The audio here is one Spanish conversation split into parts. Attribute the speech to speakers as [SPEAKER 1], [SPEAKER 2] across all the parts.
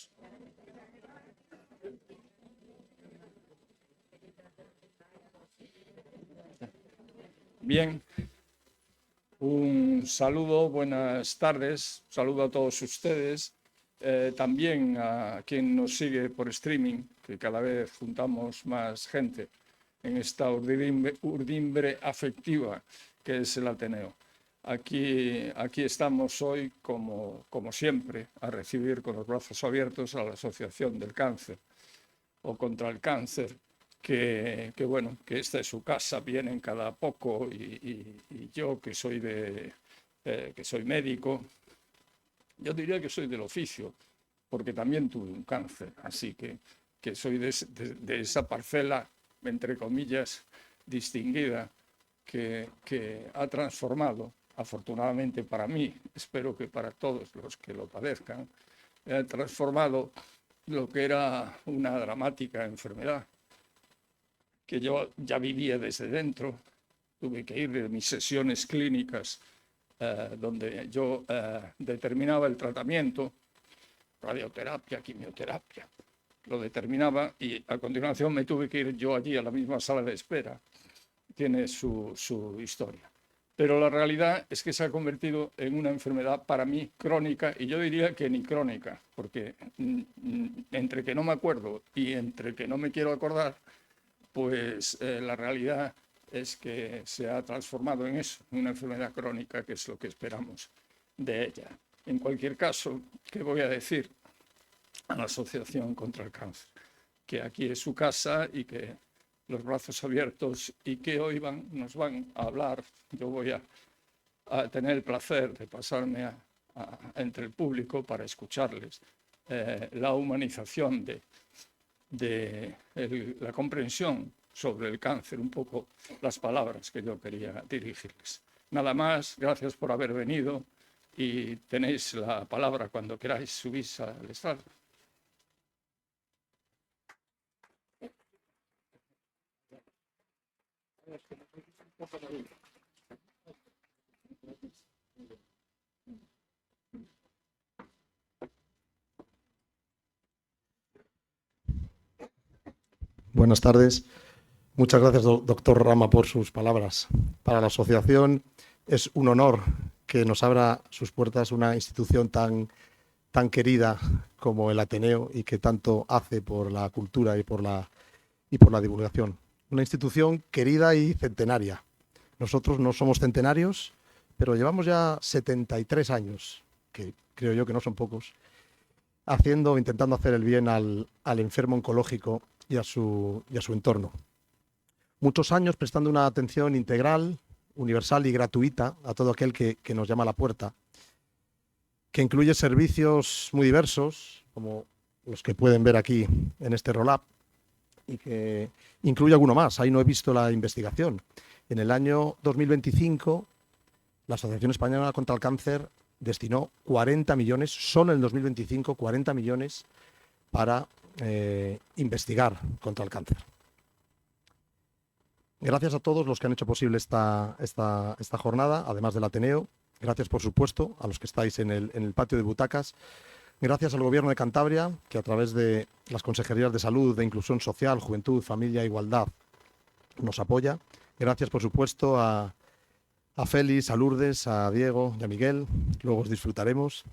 [SPEAKER 1] todos. Bien, un saludo, buenas tardes, un saludo a todos ustedes, también a quien nos sigue por streaming, que cada vez juntamos más gente en esta urdimbre afectiva que es el Ateneo. Aquí estamos hoy, como siempre, a recibir con los brazos abiertos a la Asociación del Cáncer o contra el Cáncer, que bueno, que esta es su casa, vienen cada poco y yo que soy médico, yo diría que soy del oficio, porque también tuve un cáncer, así que soy de esa parcela, entre comillas, distinguida, que ha transformado, afortunadamente para mí, espero que para todos los que lo padezcan, ha transformado lo que era una dramática enfermedad, que yo ya vivía desde dentro. Tuve que ir de mis sesiones clínicas donde yo determinaba el tratamiento, radioterapia, quimioterapia, lo determinaba y a continuación me tuve que ir yo allí a la misma sala de espera. Tiene su historia. Pero la realidad es que se ha convertido en una enfermedad para mí crónica, y yo diría que ni crónica, porque entre que no me acuerdo y entre que no me quiero acordar, pues la realidad es que se ha transformado en eso, en una enfermedad crónica, que es lo que esperamos de ella. En cualquier caso, ¿qué voy a decir a la Asociación contra el Cáncer? Que aquí es su casa y que los brazos abiertos, y que hoy nos van a hablar. Yo voy a tener el placer de pasarme entre el público para escucharles la humanización de la comprensión sobre el cáncer, un poco las palabras que yo quería dirigirles. Nada más, gracias por haber venido y tenéis la palabra cuando queráis subir al estrado.
[SPEAKER 2] Buenas tardes. Muchas gracias, doctor Rama, por sus palabras. Para la asociación es un honor que nos abra sus puertas una institución tan querida como el Ateneo y que tanto hace por la cultura y por la divulgación. Una institución querida y centenaria. Nosotros no somos centenarios, pero llevamos ya 73 años, que creo yo que no son pocos, intentando hacer el bien al enfermo oncológico y a su entorno. Muchos años prestando una atención integral, universal y gratuita a todo aquel que nos llama a la puerta, que incluye servicios muy diversos, como los que pueden ver aquí en este roll-up, y que incluye alguno más. Ahí no he visto la investigación. En el año 2025, la Asociación Española contra el Cáncer destinó 40 millones, solo en el 2025, 40 millones para investigar contra el cáncer. Gracias a todos los que han hecho posible esta jornada, además del Ateneo. Gracias, por supuesto, a los que estáis en el patio de butacas. Gracias al Gobierno de Cantabria, que a través de las Consejerías de Salud, de Inclusión Social, Juventud, Familia e Igualdad nos apoya. Gracias, por supuesto, a Félix, a Lourdes, a Diego y a Miguel. Luego os disfrutaremos.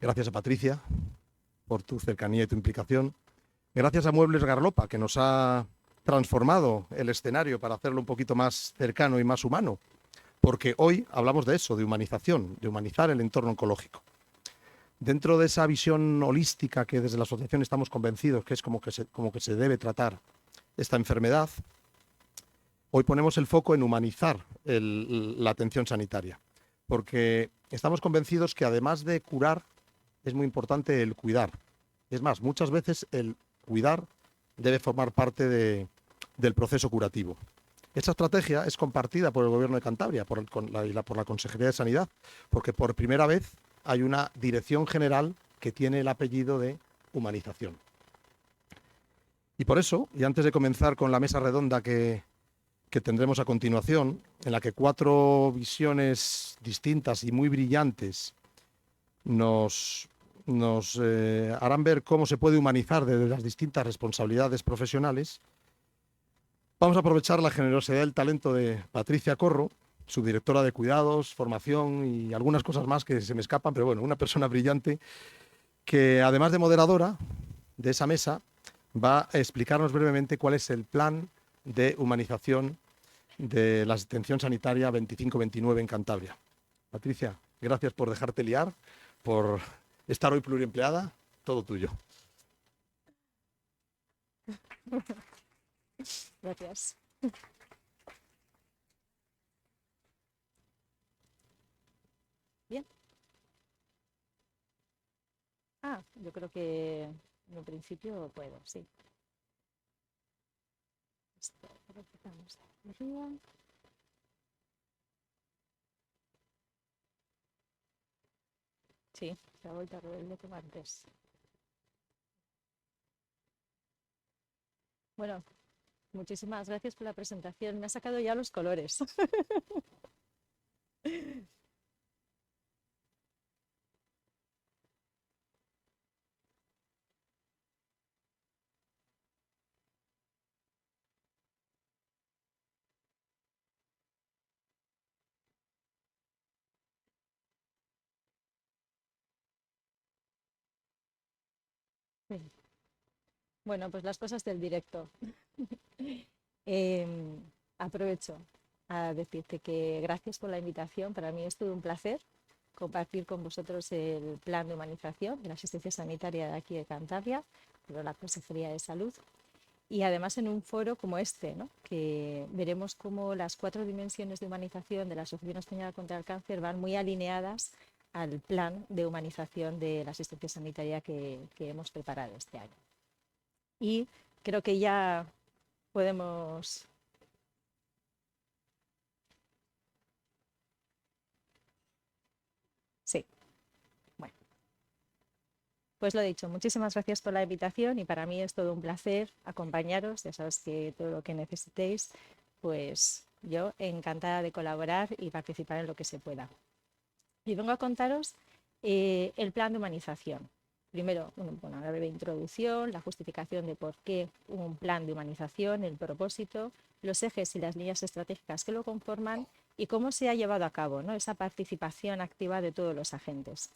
[SPEAKER 2] Gracias a Patricia por tu cercanía y tu implicación. Gracias a Muebles Garlopa, que nos ha transformado el escenario para hacerlo un poquito más cercano y más humano, porque hoy hablamos de eso, de humanización, de humanizar el entorno oncológico. Dentro de esa visión holística que desde la asociación estamos convencidos que es como que se debe tratar esta enfermedad, hoy ponemos el foco en humanizar la atención sanitaria, porque estamos convencidos que además de curar, es muy importante el cuidar. Es más, muchas veces el cuidar debe formar parte del proceso curativo. Esta estrategia es compartida por el Gobierno de Cantabria por la Consejería de Sanidad, porque por primera vez hay una dirección general que tiene el apellido de humanización. Y por eso, y antes de comenzar con la mesa redonda que tendremos a continuación, en la que 4 visiones distintas y muy brillantes nos nos harán ver cómo se puede humanizar desde las distintas responsabilidades profesionales. Vamos a aprovechar la generosidad y el talento de Patricia Corro, subdirectora de Cuidados, Formación y algunas cosas más que se me escapan, pero bueno, una persona brillante que, además de moderadora de esa mesa, va a explicarnos brevemente cuál es el plan de humanización de la atención sanitaria 25-29 en Cantabria. Patricia, gracias por dejarte liar, por estar hoy pluriempleada, todo tuyo.
[SPEAKER 3] Gracias. Bien. Yo creo que en un principio puedo, sí. Esto lo quitamos de arriba. Sí, la vuelta rebelde como antes. Bueno, muchísimas gracias por la presentación. Me ha sacado ya los colores. Bien. Bueno, pues las cosas del directo. Aprovecho a decirte que gracias por la invitación. Para mí es todo un placer compartir con vosotros el plan de humanización de la asistencia sanitaria de aquí de Cantabria, por la Consejería de Salud. Y además en un foro como este, ¿no? Que veremos cómo las 4 dimensiones de humanización de la Asociación Española contra el Cáncer van muy alineadas al plan de humanización de la asistencia sanitaria que hemos preparado este año. Y creo que ya podemos... Sí, bueno. Pues lo dicho, muchísimas gracias por la invitación y para mí es todo un placer acompañaros. Ya sabes que todo lo que necesitéis, pues yo encantada de colaborar y participar en lo que se pueda. Y vengo a contaros el plan de humanización. Primero, una breve introducción, la justificación de por qué un plan de humanización, el propósito, los ejes y las líneas estratégicas que lo conforman y cómo se ha llevado a cabo, ¿no? Esa participación activa de todos los agentes.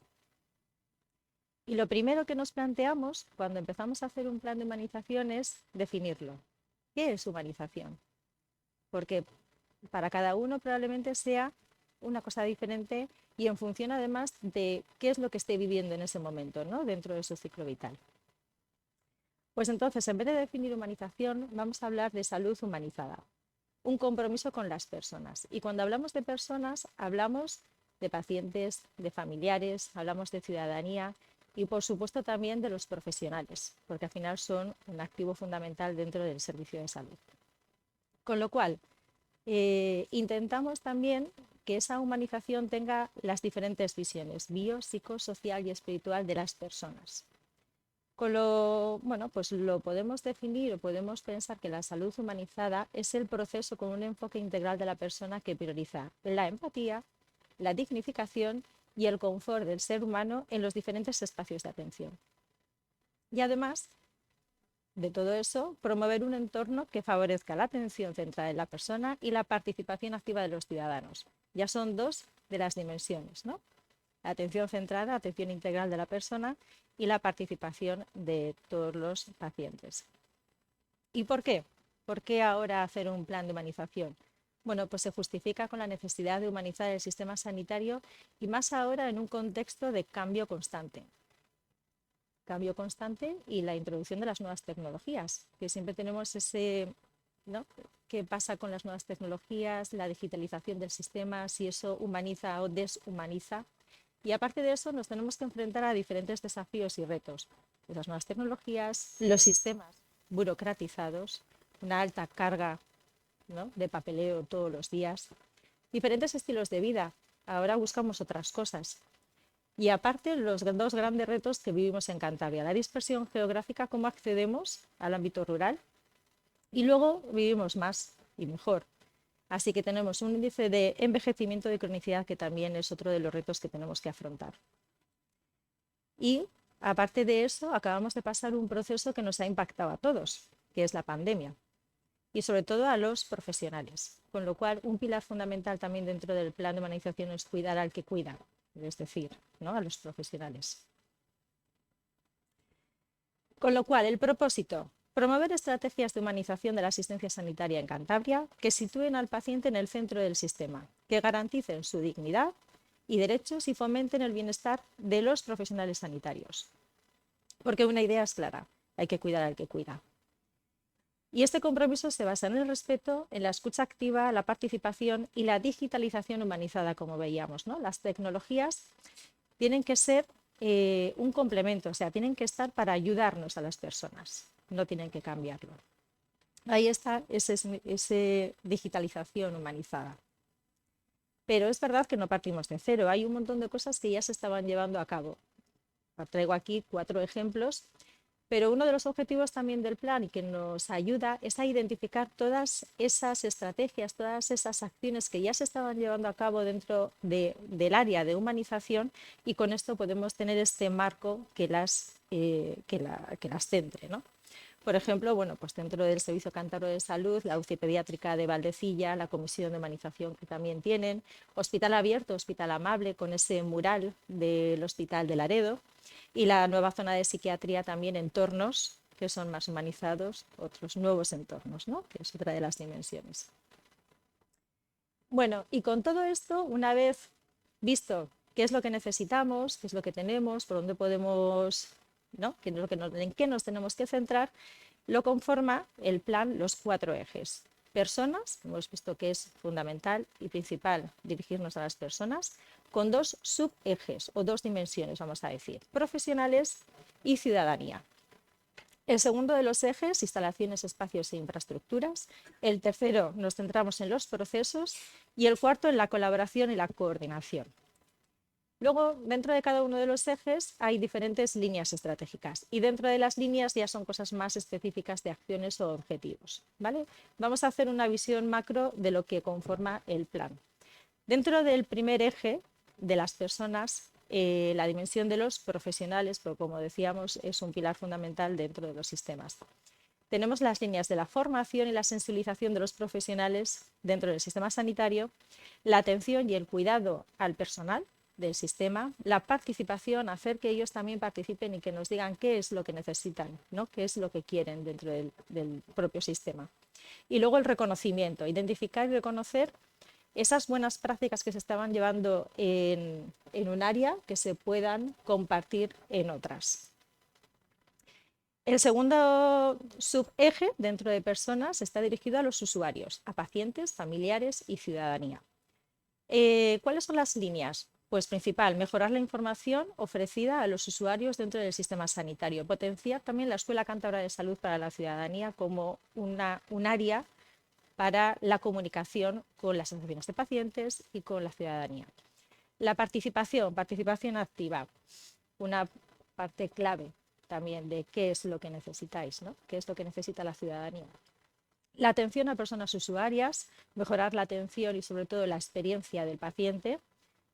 [SPEAKER 3] Y lo primero que nos planteamos cuando empezamos a hacer un plan de humanización es definirlo. ¿Qué es humanización? Porque para cada uno probablemente sea una cosa diferente y en función además de qué es lo que esté viviendo en ese momento, ¿no? Dentro de su ciclo vital. Pues entonces, en vez de definir humanización, vamos a hablar de salud humanizada, un compromiso con las personas. Y cuando hablamos de personas, hablamos de pacientes, de familiares, hablamos de ciudadanía y por supuesto también de los profesionales, porque al final son un activo fundamental dentro del servicio de salud. Con lo cual, intentamos también que esa humanización tenga las diferentes visiones, bio, psico, social y espiritual de las personas. Pues lo podemos definir o podemos pensar que la salud humanizada es el proceso con un enfoque integral de la persona que prioriza la empatía, la dignificación y el confort del ser humano en los diferentes espacios de atención. Y además de todo eso, promover un entorno que favorezca la atención centrada en la persona y la participación activa de los ciudadanos. Ya son 2 de las dimensiones, ¿no? La atención centrada, atención integral de la persona y la participación de todos los pacientes. ¿Y por qué? ¿Por qué ahora hacer un plan de humanización? Bueno, pues se justifica con la necesidad de humanizar el sistema sanitario y más ahora en un contexto de cambio constante y la introducción de las nuevas tecnologías, que siempre tenemos ese, ¿no? ¿Qué pasa con las nuevas tecnologías, la digitalización del sistema, si eso humaniza o deshumaniza? Y aparte de eso, nos tenemos que enfrentar a diferentes desafíos y retos. Las nuevas tecnologías, los sistemas burocratizados, una alta carga, ¿no? de papeleo todos los días, diferentes estilos de vida. Ahora buscamos otras cosas. Y aparte, los 2 grandes retos que vivimos en Cantabria, la dispersión geográfica, cómo accedemos al ámbito rural, y luego vivimos más y mejor. Así que tenemos un índice de envejecimiento de cronicidad que también es otro de los retos que tenemos que afrontar. Y Aparte de eso, acabamos de pasar un proceso que nos ha impactado a todos, que es la pandemia, y sobre todo a los profesionales. Con lo cual, un pilar fundamental también dentro del plan de humanización es cuidar al que cuida, es decir, ¿no?, a los profesionales. Con lo cual, el propósito: promover estrategias de humanización de la asistencia sanitaria en Cantabria que sitúen al paciente en el centro del sistema, que garanticen su dignidad y derechos y fomenten el bienestar de los profesionales sanitarios. Porque una idea es clara: hay que cuidar al que cuida. Y este compromiso se basa en el respeto, en la escucha activa, la participación y la digitalización humanizada, como veíamos, ¿no? Las tecnologías tienen que ser un complemento, o sea, tienen que estar para ayudarnos a las personas, no tienen que cambiarlo. Ahí está esa digitalización humanizada. Pero es verdad que no partimos de cero, hay un montón de cosas que ya se estaban llevando a cabo. Traigo aquí 4 ejemplos, pero uno de los objetivos también del plan y que nos ayuda es a identificar todas esas estrategias, todas esas acciones que ya se estaban llevando a cabo dentro del área de humanización, y con esto podemos tener este marco que las centre, ¿no? Por ejemplo, bueno, pues dentro del Servicio Cántabro de Salud, la UCI pediátrica de Valdecilla, la comisión de humanización que también tienen, Hospital Abierto, Hospital Amable, con ese mural del Hospital de Laredo, y la nueva zona de psiquiatría también, entornos que son más humanizados, otros nuevos entornos, ¿no?, que es otra de las dimensiones. Bueno, y con todo esto, una vez visto qué es lo que necesitamos, qué es lo que tenemos, por dónde podemos, ¿no?, en qué nos tenemos que centrar, lo conforma el plan los 4 ejes. Personas, hemos visto que es fundamental y principal dirigirnos a las personas, con 2 subejes o 2 dimensiones, vamos a decir: profesionales y ciudadanía. El segundo de los ejes, instalaciones, espacios e infraestructuras. El tercero, nos centramos en los procesos, y el cuarto, en la colaboración y la coordinación. Luego, dentro de cada uno de los ejes hay diferentes líneas estratégicas, y dentro de las líneas ya son cosas más específicas de acciones o objetivos, ¿vale? Vamos a hacer una visión macro de lo que conforma el plan. Dentro del primer eje de las personas, la dimensión de los profesionales, pero como decíamos, es un pilar fundamental dentro de los sistemas. Tenemos las líneas de la formación y la sensibilización de los profesionales dentro del sistema sanitario, la atención y el cuidado al personal del sistema, la participación, hacer que ellos también participen y que nos digan qué es lo que necesitan, ¿no?, qué es lo que quieren dentro del propio sistema. Y luego el reconocimiento, identificar y reconocer esas buenas prácticas que se estaban llevando en un área, que se puedan compartir en otras. El segundo subeje dentro de personas está dirigido a los usuarios, a pacientes, familiares y ciudadanía. ¿Cuáles son las líneas? Pues principal, mejorar la información ofrecida a los usuarios dentro del sistema sanitario, potenciar también la Escuela Cántabra de Salud para la Ciudadanía como un área para la comunicación con las asociaciones de pacientes y con la ciudadanía. La participación activa, una parte clave también de qué es lo que necesitáis, ¿no?, qué es lo que necesita la ciudadanía. La atención a personas usuarias, mejorar la atención y sobre todo la experiencia del paciente,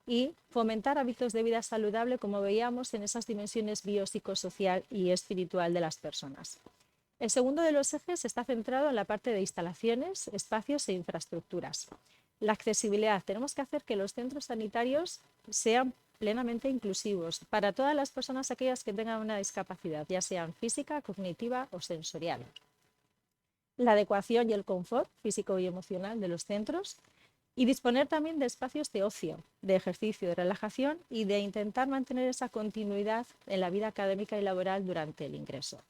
[SPEAKER 3] y fomentar hábitos de vida saludable, como veíamos, en esas dimensiones biopsicosocial y espiritual de las personas. El segundo de los ejes está centrado en la parte de instalaciones, espacios e infraestructuras. La accesibilidad. Tenemos que hacer que los centros sanitarios sean plenamente inclusivos para todas las personas, aquellas que tengan una discapacidad, ya sean física, cognitiva o sensorial. La adecuación y el confort físico y emocional de los centros, y disponer también de espacios de ocio, de ejercicio, de relajación, y de intentar mantener esa continuidad en la vida académica y laboral durante el ingreso.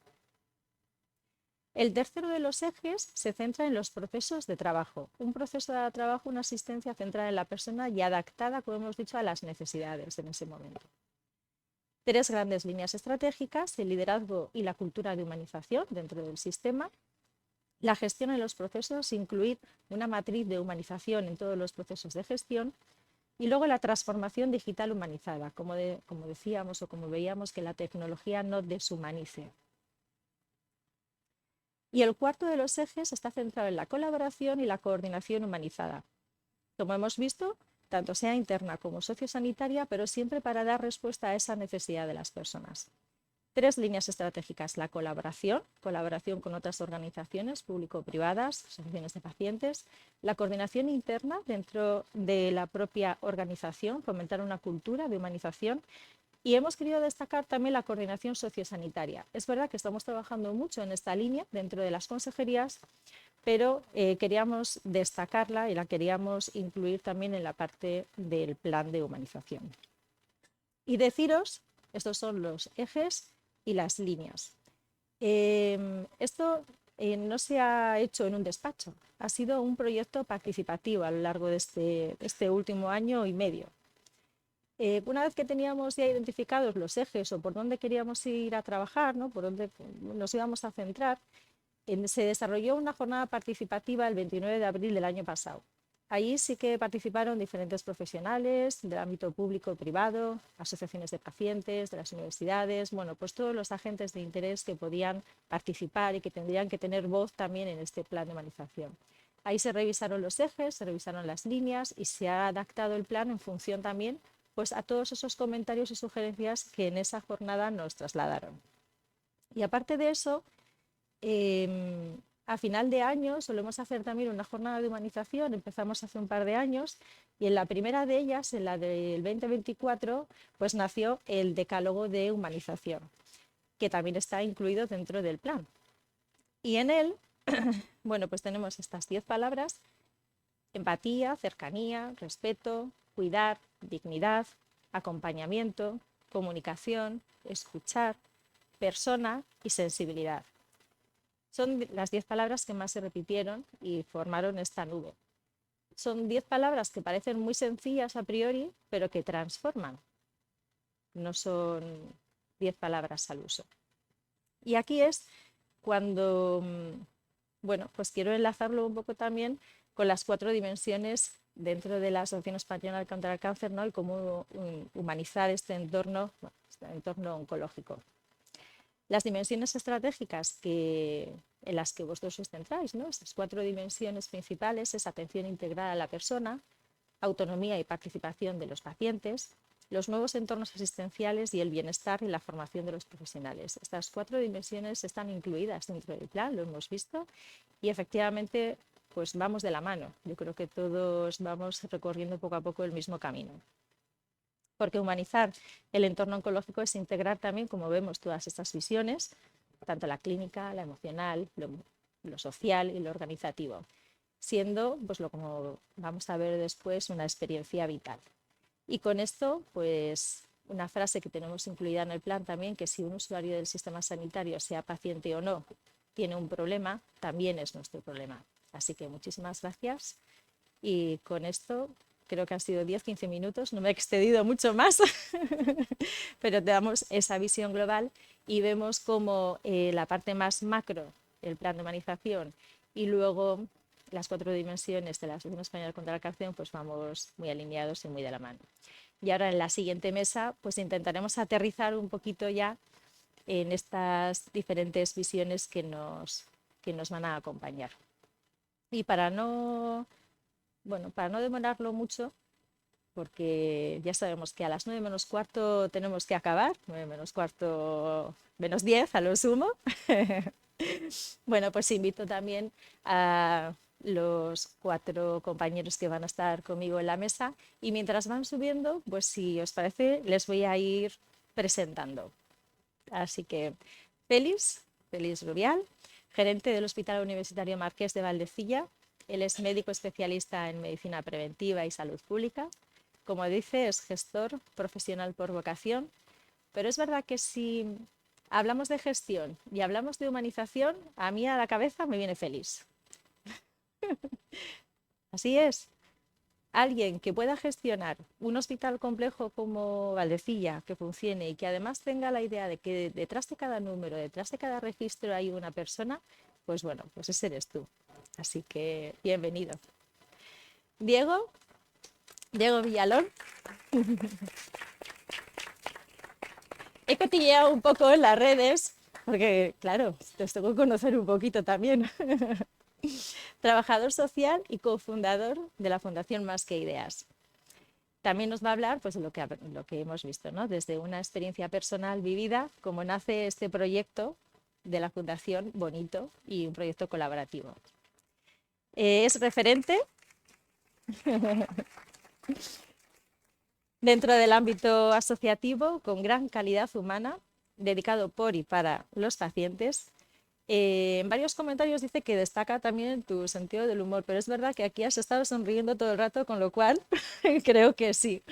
[SPEAKER 3] El tercero de los ejes se centra en los procesos de trabajo. Un proceso de trabajo, una asistencia centrada en la persona y adaptada, como hemos dicho, a las necesidades en ese momento. 3 grandes líneas estratégicas: el liderazgo y la cultura de humanización dentro del sistema, la gestión en los procesos, incluir una matriz de humanización en todos los procesos de gestión, y luego la transformación digital humanizada, como decíamos o como veíamos, que la tecnología no deshumanice. Y el cuarto de los ejes está centrado en la colaboración y la coordinación humanizada. Como hemos visto, tanto sea interna como sociosanitaria, pero siempre para dar respuesta a esa necesidad de las personas. 3 líneas estratégicas: la colaboración con otras organizaciones público-privadas, asociaciones de pacientes, la coordinación interna dentro de la propia organización, fomentar una cultura de humanización, y hemos querido destacar también la coordinación sociosanitaria. Es verdad que estamos trabajando mucho en esta línea dentro de las consejerías, pero queríamos destacarla y la queríamos incluir también en la parte del plan de humanización. Y deciros, estos son los ejes y las líneas. Esto no se ha hecho en un despacho, ha sido un proyecto participativo a lo largo de este último año y medio. Una vez que teníamos ya identificados los ejes o por dónde queríamos ir a trabajar, ¿no?, por dónde nos íbamos a centrar, se desarrolló una jornada participativa el 29 de abril del año pasado. Allí sí que participaron diferentes profesionales del ámbito público y privado, asociaciones de pacientes, de las universidades, bueno, pues todos los agentes de interés que podían participar y que tendrían que tener voz también en este plan de humanización. Ahí se revisaron los ejes, se revisaron las líneas y se ha adaptado el plan en función también, pues, a todos esos comentarios y sugerencias que en esa jornada nos trasladaron. Y aparte de eso, a final de año solemos hacer también una jornada de humanización, empezamos hace un par de años, y en la primera de ellas, en la del 2024, pues nació el decálogo de humanización, que también está incluido dentro del plan. Y en él, bueno, pues tenemos estas 10 palabras: empatía, cercanía, respeto, cuidar, dignidad, acompañamiento, comunicación, escuchar, persona y sensibilidad. Son las 10 palabras que más se repitieron y formaron esta nube. Son 10 palabras que parecen muy sencillas a priori, pero que transforman. No son 10 palabras al uso. Y aquí es cuando, bueno, pues quiero enlazarlo un poco también con las 4 dimensiones dentro de la Asociación Española contra el Cáncer, ¿no?, y cómo humanizar este entorno oncológico. Las dimensiones estratégicas en las que vosotros os centráis, ¿no?, estas 4 dimensiones principales, es atención integral a la persona, autonomía y participación de los pacientes, los nuevos entornos asistenciales y el bienestar y la formación de los profesionales. Estas 4 dimensiones están incluidas dentro del plan, lo hemos visto, y efectivamente pues vamos de la mano. Yo creo que todos vamos recorriendo poco a poco el mismo camino. Porque humanizar el entorno oncológico es integrar también, como vemos, todas estas visiones, tanto la clínica, la emocional, lo social y lo organizativo, siendo, pues como vamos a ver después, una experiencia vital. Y con esto, pues una frase que tenemos incluida en el plan también, que si un usuario del sistema sanitario, sea paciente o no, tiene un problema, también es nuestro problema. Así que muchísimas gracias, y con esto creo que han sido 10-15 minutos, no me he excedido mucho más, pero te damos esa visión global y vemos cómo la parte más macro, el plan de humanización, y luego las 4 dimensiones de la Asociación Española contra el Cáncer, pues vamos muy alineados y muy de la mano. Y ahora en la siguiente mesa pues intentaremos aterrizar un poquito ya en estas diferentes visiones que nos van a acompañar. Y para no demorarlo mucho, porque ya sabemos que a las 9 menos cuarto tenemos que acabar, 9 menos cuarto menos 10 a lo sumo. Bueno, pues invito también a los 4 compañeros que van a estar conmigo en la mesa, y mientras van subiendo, pues si os parece, les voy a ir presentando. Así que Félix Rubial, gerente del Hospital Universitario Marqués de Valdecilla. Él es médico especialista en medicina preventiva y salud pública. Como dice, es gestor profesional por vocación, pero es verdad que si hablamos de gestión y hablamos de humanización, a mí a la cabeza me viene Félix. Así es. Alguien que pueda gestionar un hospital complejo como Valdecilla, que funcione y que además tenga la idea de que detrás de cada número, detrás de cada registro hay una persona, pues bueno, pues ese eres tú. Así que bienvenido. Diego Villalón. He cotilleado un poco en las redes, porque claro, te tengo que conocer un poquito también. Trabajador social y cofundador de la Fundación Más que Ideas. también nos va a hablar pues, de lo que hemos visto, ¿no? Desde una experiencia personal vivida, cómo nace este proyecto de la Fundación Bonito y un proyecto colaborativo. Es referente dentro del ámbito asociativo con gran calidad humana, dedicado por y para los pacientes. En varios comentarios dice que destaca también tu sentido del humor, pero es verdad que aquí has estado sonriendo todo el rato, con lo cual creo que sí.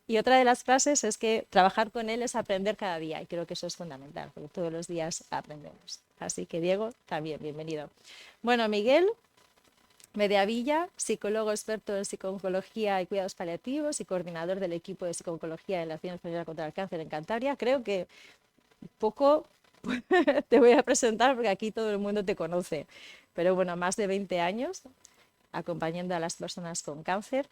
[SPEAKER 3] Y otra de las frases es que trabajar con él es aprender cada día, y creo que eso es fundamental, porque todos los días aprendemos. Así que Diego, también bienvenido. Bueno, Miguel Mediavilla, psicólogo experto en psico-oncología y cuidados paliativos y coordinador del equipo de psico-oncología en la Acción Española contra el Cáncer en Cantabria. Creo que poco te voy a presentar porque aquí todo el mundo te conoce, pero bueno, más de 20 años acompañando a las personas con cáncer.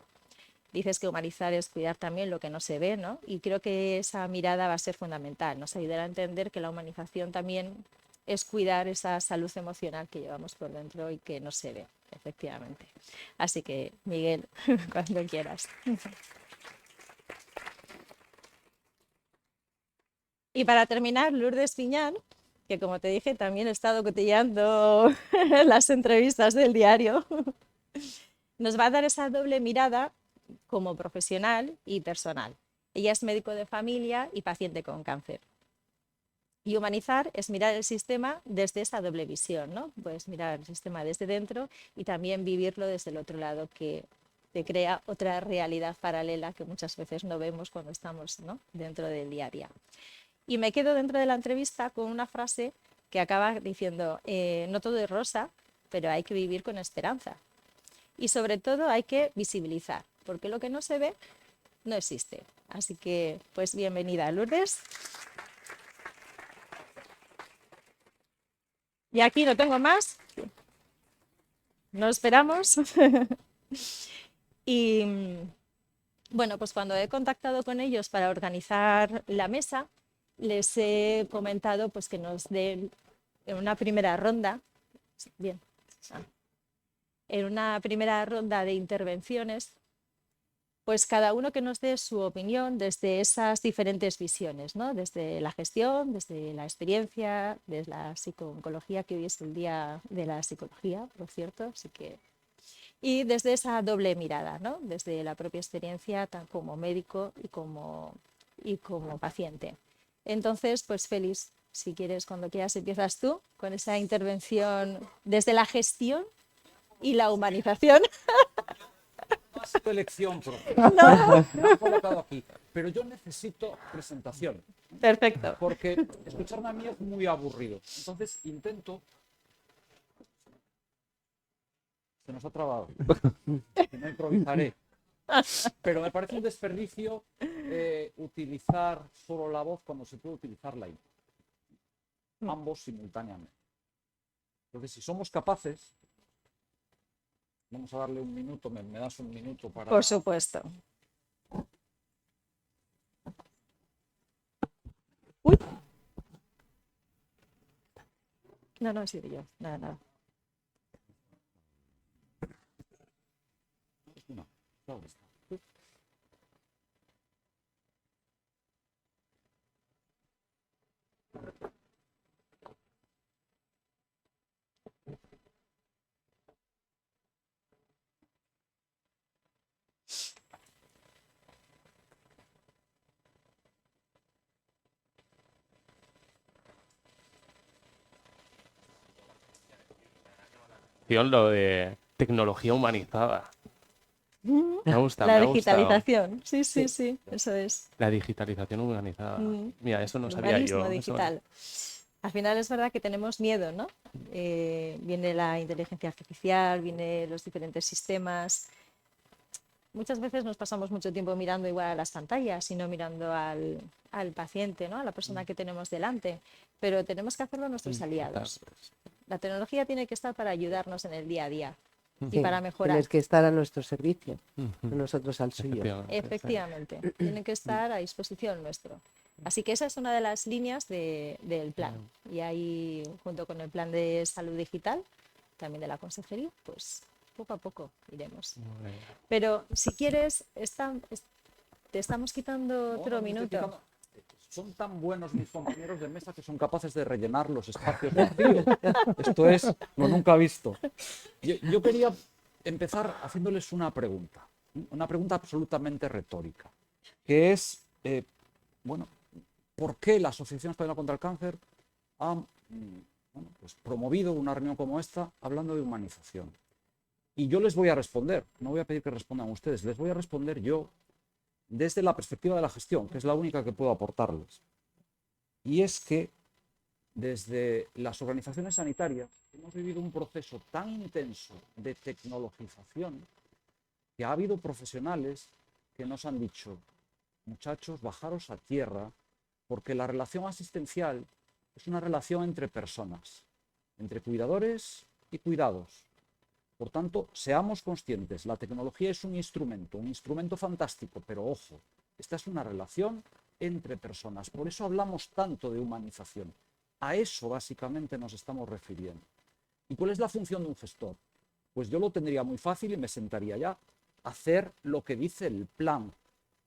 [SPEAKER 3] Dices que humanizar es cuidar también lo que no se ve, ¿no? Y creo que esa mirada va a ser fundamental, nos ayudará a entender que la humanización también es cuidar esa salud emocional que llevamos por dentro y que no se ve, efectivamente. Así que, Miguel, cuando quieras. Y para terminar, Lourdes Piñán, que como te dije, también he estado cotilleando las entrevistas del diario, nos va a dar esa doble mirada como profesional y personal. Ella es médico de familia y paciente con cáncer. Y humanizar es mirar el sistema desde esa doble visión, ¿no? Pues mirar el sistema desde dentro y también vivirlo desde el otro lado, que te crea otra realidad paralela que muchas veces no vemos cuando estamos, ¿no?, dentro del día a día. Y me quedo dentro de la entrevista con una frase que acaba diciendo, no todo es rosa, pero hay que vivir con esperanza. Y sobre todo hay que visibilizar, porque lo que no se ve no existe. Así que, pues bienvenida, Lourdes. Y aquí no tengo más. No esperamos. Y bueno, pues cuando he contactado con ellos para organizar la mesa, les he comentado pues que nos den en una primera ronda, bien, en una primera ronda de intervenciones, pues cada uno que nos dé su opinión desde esas diferentes visiones, ¿no? Desde la gestión, desde la experiencia, desde la psico-oncología, que hoy es el día de la psicología, por cierto, así que... Y desde esa doble mirada, ¿no? Desde la propia experiencia, tan como médico y como paciente. Entonces, pues Félix, si quieres, cuando quieras, empiezas tú con esa intervención desde la gestión y la humanización.
[SPEAKER 4] No ha sido elección, profe.
[SPEAKER 3] No.
[SPEAKER 4] Me han colocado aquí. Pero yo necesito presentación.
[SPEAKER 3] Perfecto.
[SPEAKER 4] Porque escucharme a mí es muy aburrido. Entonces intento... Se nos ha trabado. No improvisaré. Pero me parece un desperdicio utilizar solo la voz cuando se puede utilizar la I. Ambos simultáneamente. Entonces, si somos capaces, vamos a darle un minuto, me das un minuto para...
[SPEAKER 3] Por supuesto. Uy. No, he sido yo. Nada.
[SPEAKER 4] No, claro que está.
[SPEAKER 5] Lo de tecnología humanizada. Me ha gustado,
[SPEAKER 3] La
[SPEAKER 5] me ha gustado.
[SPEAKER 3] digitalización. Sí, eso es.
[SPEAKER 5] La digitalización humanizada. Mira, eso no sabía
[SPEAKER 3] Humanismo
[SPEAKER 5] yo.
[SPEAKER 3] digital. Al final es verdad que tenemos miedo, ¿no? Viene la inteligencia artificial, vienen los diferentes sistemas. Muchas veces nos pasamos mucho tiempo mirando igual a las pantallas y no mirando al paciente, ¿no?, a la persona que tenemos delante. Pero tenemos que hacerlo nuestros aliados. La tecnología tiene que estar para ayudarnos en el día a día y para mejorar.
[SPEAKER 6] Tienes que estar a nuestro servicio, nosotros al suyo.
[SPEAKER 3] Efectivamente, tiene que estar a disposición nuestro. Así que esa es una de las líneas del plan. Y ahí, junto con el plan de salud digital, también de la consejería, pues poco a poco iremos. Pero si quieres, te estamos quitando
[SPEAKER 4] No,
[SPEAKER 3] otro
[SPEAKER 4] no me estoy
[SPEAKER 3] minuto.
[SPEAKER 4] fijando. Son tan buenos mis compañeros de mesa que son capaces de rellenar los espacios vacíos. Esto es lo nunca visto. Yo quería empezar haciéndoles una pregunta absolutamente retórica, que es, bueno, ¿por qué la Asociación Española contra el Cáncer ha bueno, pues promovido una reunión como esta hablando de humanización? Y yo les voy a responder, no voy a pedir que respondan ustedes, les voy a responder yo desde la perspectiva de la gestión, que es la única que puedo aportarles. Y es que desde las organizaciones sanitarias hemos vivido un proceso tan intenso de tecnologización que ha habido profesionales que nos han dicho, muchachos, bajaros a tierra, porque la relación asistencial es una relación entre personas, entre cuidadores y cuidados. Por tanto, seamos conscientes, la tecnología es un instrumento fantástico, pero ojo, esta es una relación entre personas. Por eso hablamos tanto de humanización. A eso básicamente nos estamos refiriendo. ¿Y cuál es la función de un gestor? Pues yo lo tendría muy fácil y me sentaría ya a hacer lo que dice el plan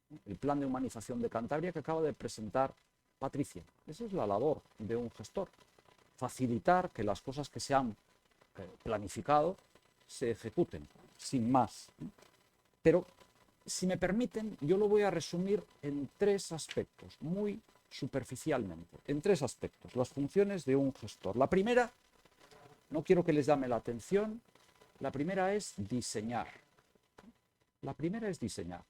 [SPEAKER 4] de humanización de Cantabria que acaba de presentar Patricia. Esa es la labor de un gestor, facilitar que las cosas que se han planificado se ejecuten, sin más. Pero, si me permiten, yo lo voy a resumir en 3 aspectos, muy superficialmente, en 3 aspectos, las funciones de un gestor. La primera, no quiero que les llame la atención, la primera es diseñar. La primera es diseñar.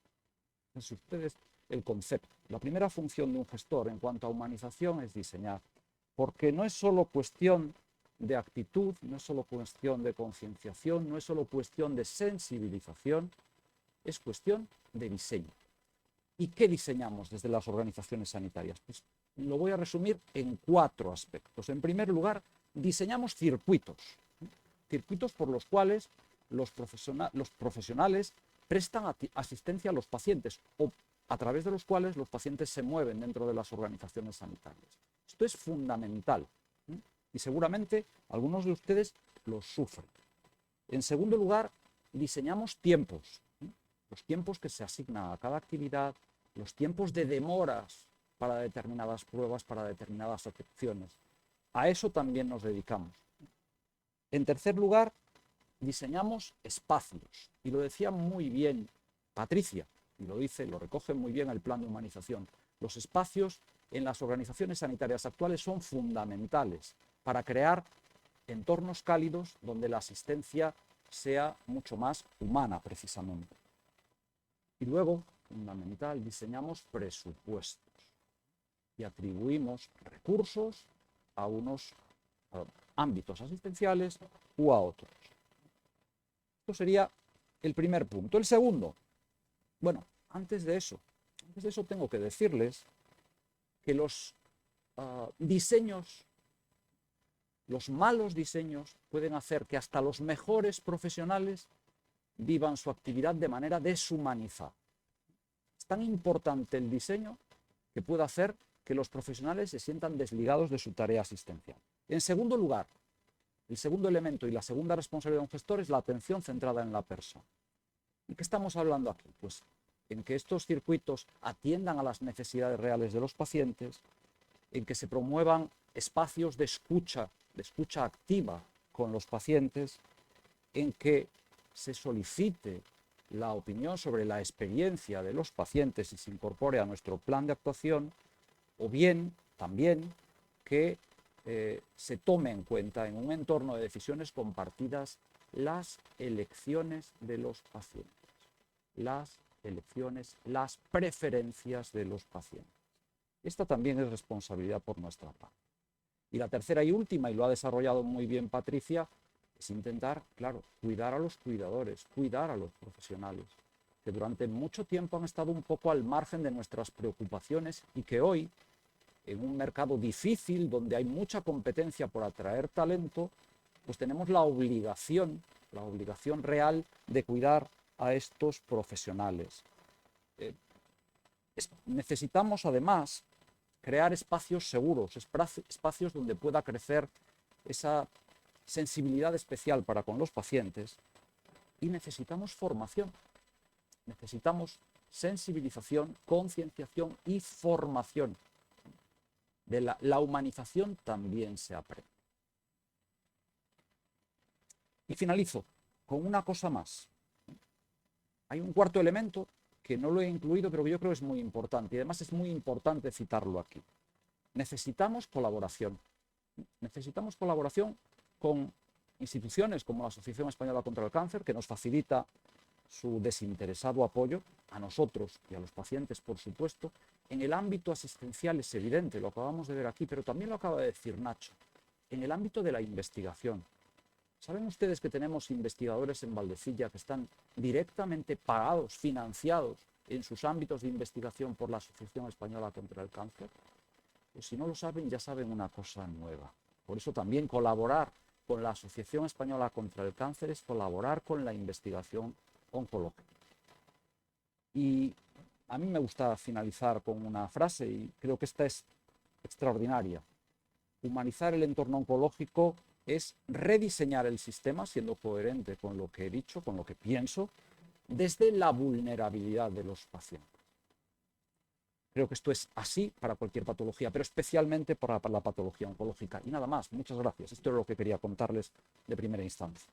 [SPEAKER 4] Fíjense ustedes el concepto. La primera función de un gestor en cuanto a humanización es diseñar, porque no es solo cuestión de actitud, no es solo cuestión de concienciación, no es solo cuestión de sensibilización, es cuestión de diseño. ¿Y qué diseñamos desde las organizaciones sanitarias? Pues lo voy a resumir en 4 aspectos. En primer lugar, diseñamos circuitos por los cuales los profesionales prestan asistencia a los pacientes o a través de los cuales los pacientes se mueven dentro de las organizaciones sanitarias. Esto es fundamental. Y seguramente algunos de ustedes lo sufren. En segundo lugar, diseñamos tiempos, los tiempos que se asignan a cada actividad, los tiempos de demoras para determinadas pruebas, para determinadas afecciones. A eso también nos dedicamos. En tercer lugar, diseñamos espacios, y lo decía muy bien Patricia, y lo recoge muy bien el plan de humanización. Los espacios en las organizaciones sanitarias actuales son fundamentales para crear entornos cálidos donde la asistencia sea mucho más humana, precisamente. Y luego, fundamental, diseñamos presupuestos y atribuimos recursos a unos ámbitos asistenciales u a otros. Esto sería el primer punto. El segundo, bueno, antes de eso tengo que decirles que los diseños, los malos diseños pueden hacer que hasta los mejores profesionales vivan su actividad de manera deshumanizada. Es tan importante el diseño que puede hacer que los profesionales se sientan desligados de su tarea asistencial. En segundo lugar, el segundo elemento y la segunda responsabilidad de un gestor es la atención centrada en la persona. ¿Y qué estamos hablando aquí? Pues en que estos circuitos atiendan a las necesidades reales de los pacientes, en que se promuevan espacios de escucha activa con los pacientes, en que se solicite la opinión sobre la experiencia de los pacientes y se incorpore a nuestro plan de actuación, o bien también que se tome en cuenta en un entorno de decisiones compartidas las elecciones de los pacientes, las preferencias de los pacientes. Esta también es responsabilidad por nuestra parte. Y la tercera y última, y lo ha desarrollado muy bien Patricia, es intentar, claro, cuidar a los cuidadores, cuidar a los profesionales, que durante mucho tiempo han estado un poco al margen de nuestras preocupaciones y que hoy, en un mercado difícil, donde hay mucha competencia por atraer talento, pues tenemos la obligación real de cuidar a estos profesionales. Necesitamos, además, crear espacios seguros, espacios donde pueda crecer esa sensibilidad especial para con los pacientes, Y necesitamos formación. Necesitamos sensibilización, concienciación y formación. De la humanización también se aprende. Y finalizo con una cosa más. Hay un cuarto elemento que no lo he incluido, pero que yo creo que es muy importante. Y además es muy importante citarlo aquí. Necesitamos colaboración. Necesitamos colaboración con instituciones como la Asociación Española contra el Cáncer, que nos facilita su desinteresado apoyo a nosotros y a los pacientes, por supuesto. En el ámbito asistencial es evidente, lo acabamos de ver aquí, pero también lo acaba de decir Nacho. En el ámbito de la investigación. ¿Saben ustedes que tenemos investigadores en Valdecilla que están directamente pagados, financiados en sus ámbitos de investigación por la Asociación Española contra el Cáncer? Pues si no lo saben, ya saben una cosa nueva. Por eso también colaborar con la Asociación Española contra el Cáncer es colaborar con la investigación oncológica. Y a mí me gusta finalizar con una frase, y creo que esta es extraordinaria. Humanizar el entorno oncológico es rediseñar el sistema, siendo coherente con lo que he dicho, con lo que pienso, desde la vulnerabilidad de los pacientes. Creo que esto es así para cualquier patología, pero especialmente para la patología oncológica. Y nada más, muchas gracias. Esto es lo que quería contarles de primera instancia.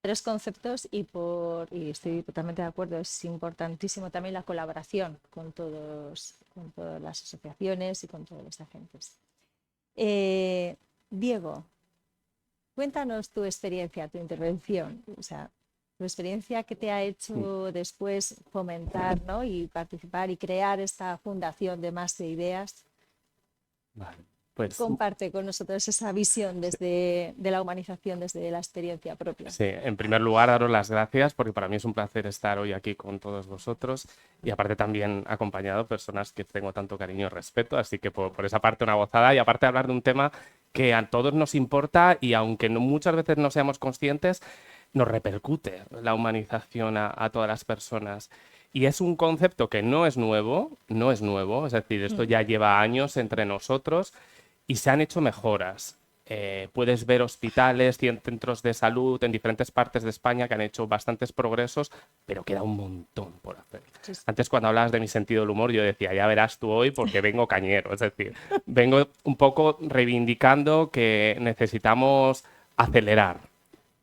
[SPEAKER 3] Tres conceptos y estoy totalmente de acuerdo, es importantísimo también la colaboración con todas las asociaciones y con todos los agentes. Diego, cuéntanos tu experiencia, tu intervención, o sea, tu experiencia que te ha hecho después fomentar, ¿no? Y participar y crear esta fundación de Más de Ideas.
[SPEAKER 5] Vale, pues
[SPEAKER 3] Comparte con nosotros esa visión de la humanización, desde la experiencia propia.
[SPEAKER 5] sí, en primer lugar, daros las gracias porque para mí es un placer estar hoy aquí con todos vosotros y aparte también acompañado de personas que tengo tanto cariño y respeto, así que por esa parte una gozada y aparte hablar de un tema que a todos nos importa y aunque muchas veces no seamos conscientes, nos repercute la humanización a todas las personas. Y es un concepto que no es nuevo, es decir, esto ya lleva años entre nosotros y se han hecho mejoras. Puedes ver hospitales, centros de salud en diferentes partes de España que han hecho bastantes progresos, pero queda un montón por hacer.
[SPEAKER 3] Sí, sí.
[SPEAKER 5] Antes, cuando hablabas de mi sentido del humor, yo decía, ya verás tú hoy porque vengo cañero. Es decir, vengo un poco reivindicando que necesitamos acelerar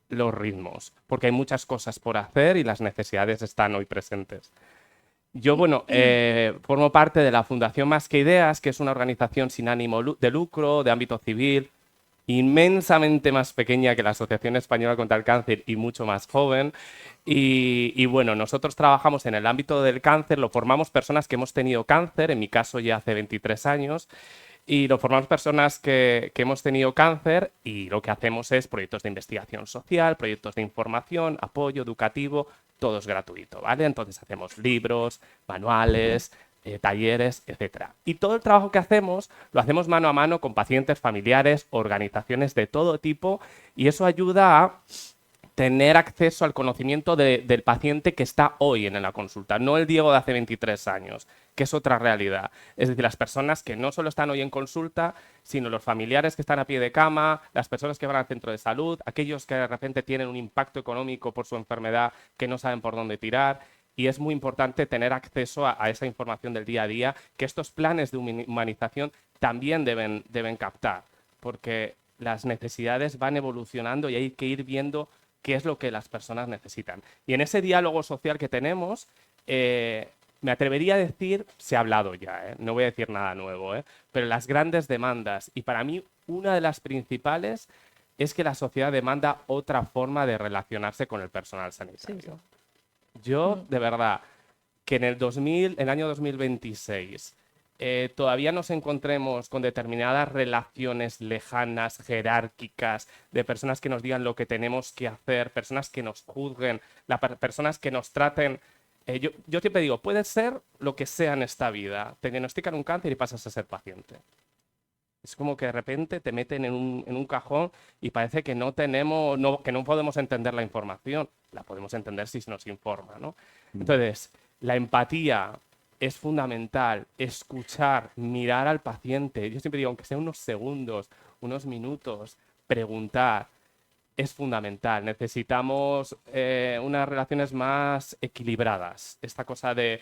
[SPEAKER 5] los ritmos, porque hay muchas cosas por hacer y las necesidades están hoy presentes. Yo, bueno, formo parte de la Fundación Más que Ideas, que es una organización sin ánimo de lucro, de ámbito civil, inmensamente más pequeña que la Asociación Española contra el Cáncer y mucho más joven. Y bueno, nosotros trabajamos en el ámbito del cáncer, lo formamos personas que hemos tenido cáncer, en mi caso ya hace 23 años, y lo formamos personas que hemos tenido cáncer y lo que hacemos es proyectos de investigación social, proyectos de información, apoyo educativo, todo es gratuito, ¿vale? Entonces hacemos libros, manuales, talleres, etc. Y todo el trabajo que hacemos lo hacemos mano a mano con pacientes, familiares, organizaciones de todo tipo y eso ayuda a tener acceso al conocimiento del paciente que está hoy en la consulta, no el Diego de hace 23 años, que es otra realidad. Es decir, las personas que no solo están hoy en consulta, sino los familiares que están a pie de cama, las personas que van al centro de salud, aquellos que de repente tienen un impacto económico por su enfermedad que no saben por dónde tirar. Y es muy importante tener acceso a esa información del día a día, que estos planes de humanización también deben captar, porque las necesidades van evolucionando y hay que ir viendo qué es lo que las personas necesitan. Y en ese diálogo social que tenemos, me atrevería a decir, se ha hablado ya, no voy a decir nada nuevo, pero las grandes demandas, y para mí una de las principales es que la sociedad demanda otra forma de relacionarse con el personal sanitario.
[SPEAKER 3] Sí, sí.
[SPEAKER 5] Yo, de verdad, que en el año 2026 todavía nos encontremos con determinadas relaciones lejanas, jerárquicas, de personas que nos digan lo que tenemos que hacer, personas que nos juzguen, personas que nos traten. Yo siempre digo, puede ser lo que sea en esta vida. Te diagnostican un cáncer y pasas a ser paciente. Es como que de repente te meten en un cajón y parece que que no podemos entender la información. La podemos entender si se nos informa, ¿no? Entonces, la empatía, es fundamental escuchar, mirar al paciente. Yo siempre digo, aunque sea unos segundos, unos minutos, preguntar, es fundamental. Necesitamos unas relaciones más equilibradas. Esta cosa del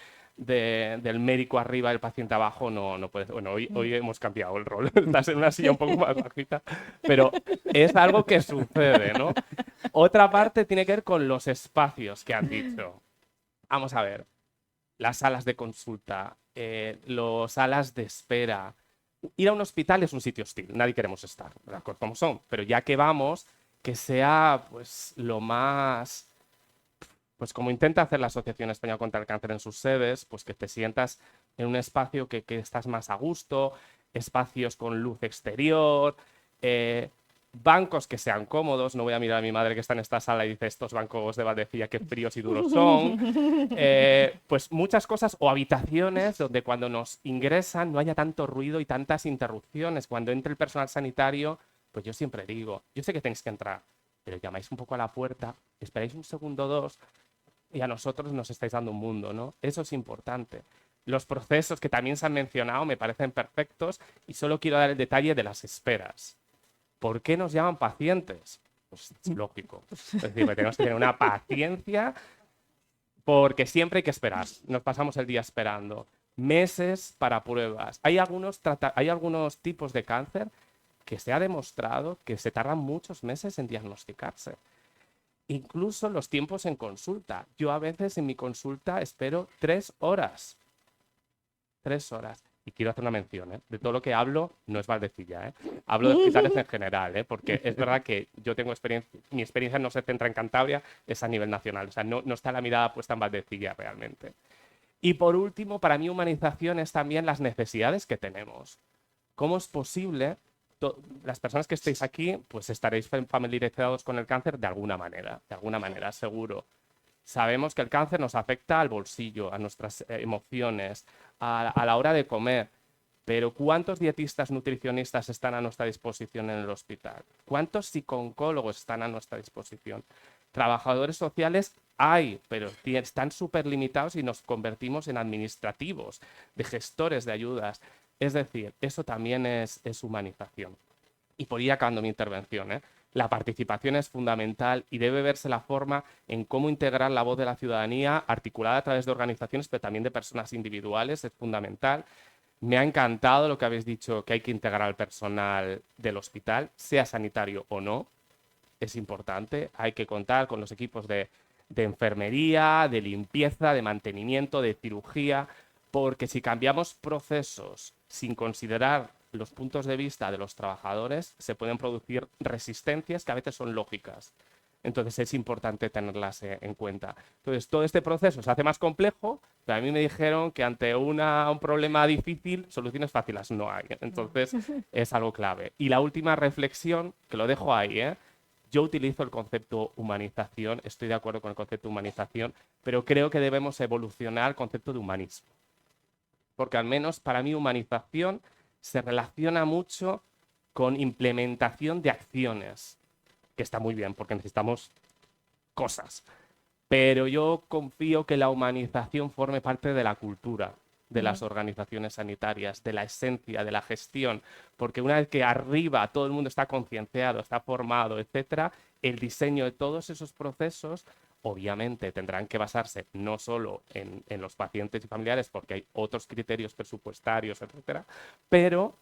[SPEAKER 5] médico arriba, el paciente abajo, no puede ser. Bueno, hoy hemos cambiado el rol. Estás en una silla un poco más bajita, pero es algo que sucede, ¿no? Otra parte tiene que ver con los espacios que han dicho. Vamos a ver. Las salas de consulta, las salas de espera. Ir a un hospital es un sitio hostil, nadie queremos estar, las cosas como son, pero ya que vamos, que sea pues lo más, pues como intenta hacer la Asociación Española contra el Cáncer en sus sedes, pues que te sientas en un espacio que estás más a gusto, espacios con luz exterior, bancos que sean cómodos. No voy a mirar a mi madre que está en esta sala y dice estos bancos de Valdecilla qué fríos y duros son. Pues muchas cosas, o habitaciones donde cuando nos ingresan no haya tanto ruido y tantas interrupciones. Cuando entre el personal sanitario, pues yo siempre digo, yo sé que tenéis que entrar, pero llamáis un poco a la puerta, esperáis un segundo o dos y a nosotros nos estáis dando un mundo, ¿no? Eso es importante. Los procesos que también se han mencionado me parecen perfectos y solo quiero dar el detalle de las esperas. ¿Por qué nos llaman pacientes? Pues es lógico. Es decir, tenemos que tener una paciencia porque siempre hay que esperar. Nos pasamos el día esperando. Meses para pruebas. Hay algunos tipos de cáncer que se ha demostrado que se tardan muchos meses en diagnosticarse. Incluso los tiempos en consulta. Yo a veces en mi consulta espero 3 horas. 3 horas. Y quiero hacer una mención, ¿eh? De todo lo que hablo, no es Valdecilla, ¿eh? Hablo de hospitales en general, ¿eh? Porque es verdad que yo tengo experiencia, mi experiencia no se centra en Cantabria, es a nivel nacional. O sea, no está la mirada puesta en Valdecilla realmente. Y por último, para mí humanización es también las necesidades que tenemos. ¿Cómo es posible? Las personas que estéis aquí, pues estaréis familiarizados con el cáncer de alguna manera, seguro. Sabemos que el cáncer nos afecta al bolsillo, a nuestras emociones, a la hora de comer. Pero ¿cuántos dietistas nutricionistas están a nuestra disposición en el hospital? ¿Cuántos psicooncólogos están a nuestra disposición? Trabajadores sociales hay, pero están súper limitados y nos convertimos en administrativos, de gestores de ayudas. Es decir, eso también es humanización. Y por ir acabando mi intervención, ¿eh? La participación es fundamental y debe verse la forma en cómo integrar la voz de la ciudadanía articulada a través de organizaciones, pero también de personas individuales, es fundamental. Me ha encantado lo que habéis dicho, que hay que integrar al personal del hospital, sea sanitario o no. Es importante, hay que contar con los equipos de enfermería, de limpieza, de mantenimiento, de cirugía, porque si cambiamos procesos sin considerar los puntos de vista de los trabajadores, se pueden producir resistencias que a veces son lógicas. Entonces es importante tenerlas en cuenta. Entonces todo este proceso se hace más complejo, pero a mí me dijeron que ante un problema difícil, soluciones fáciles no hay. Entonces es algo clave. Y la última reflexión, que lo dejo ahí, ¿eh? Yo utilizo el concepto humanización, estoy de acuerdo con el concepto humanización, pero creo que debemos evolucionar el concepto de humanismo. Porque al menos para mí humanización se relaciona mucho con implementación de acciones, que está muy bien porque necesitamos cosas. Pero yo confío que la humanización forme parte de la cultura de las organizaciones sanitarias, de la esencia, de la gestión, porque una vez que arriba todo el mundo está concienciado, está formado, etcétera, el diseño de todos esos procesos obviamente tendrán que basarse no solo en los pacientes y familiares, porque hay otros criterios presupuestarios, etcétera, pero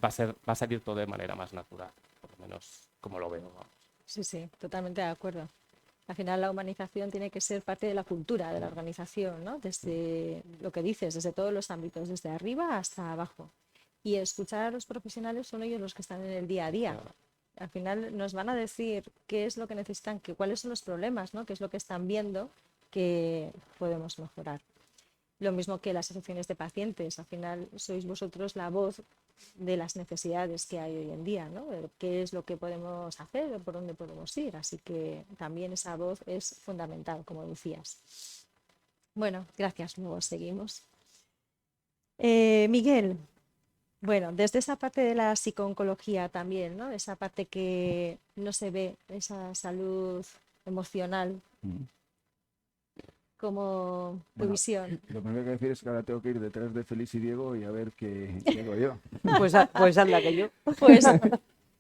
[SPEAKER 5] va a salir todo de manera más natural, por lo menos como lo veo. Vamos.
[SPEAKER 3] Sí, sí, totalmente de acuerdo. Al final la humanización tiene que ser parte de la cultura de la organización, ¿no? Desde lo que dices, desde todos los ámbitos, desde arriba hasta abajo. Y escuchar a los profesionales son ellos los que están en el día a día. Claro. Al final nos van a decir qué es lo que necesitan, cuáles son los problemas, ¿no? Qué es lo que están viendo que podemos mejorar. Lo mismo que las asociaciones de pacientes. Al final sois vosotros la voz de las necesidades que hay hoy en día, ¿no? ¿Qué es lo que podemos hacer? ¿Por dónde podemos ir? Así que también esa voz es fundamental, como decías. Bueno, gracias. Luego seguimos. Miguel, bueno, desde esa parte de la psicooncología también, ¿no? Esa parte que no se ve, esa salud emocional. como tu
[SPEAKER 7] Bueno,
[SPEAKER 3] visión.
[SPEAKER 7] Lo primero que decir es que ahora tengo que ir detrás de Félix y Diego y a ver qué hago yo.
[SPEAKER 6] Pues anda que yo.
[SPEAKER 3] Pues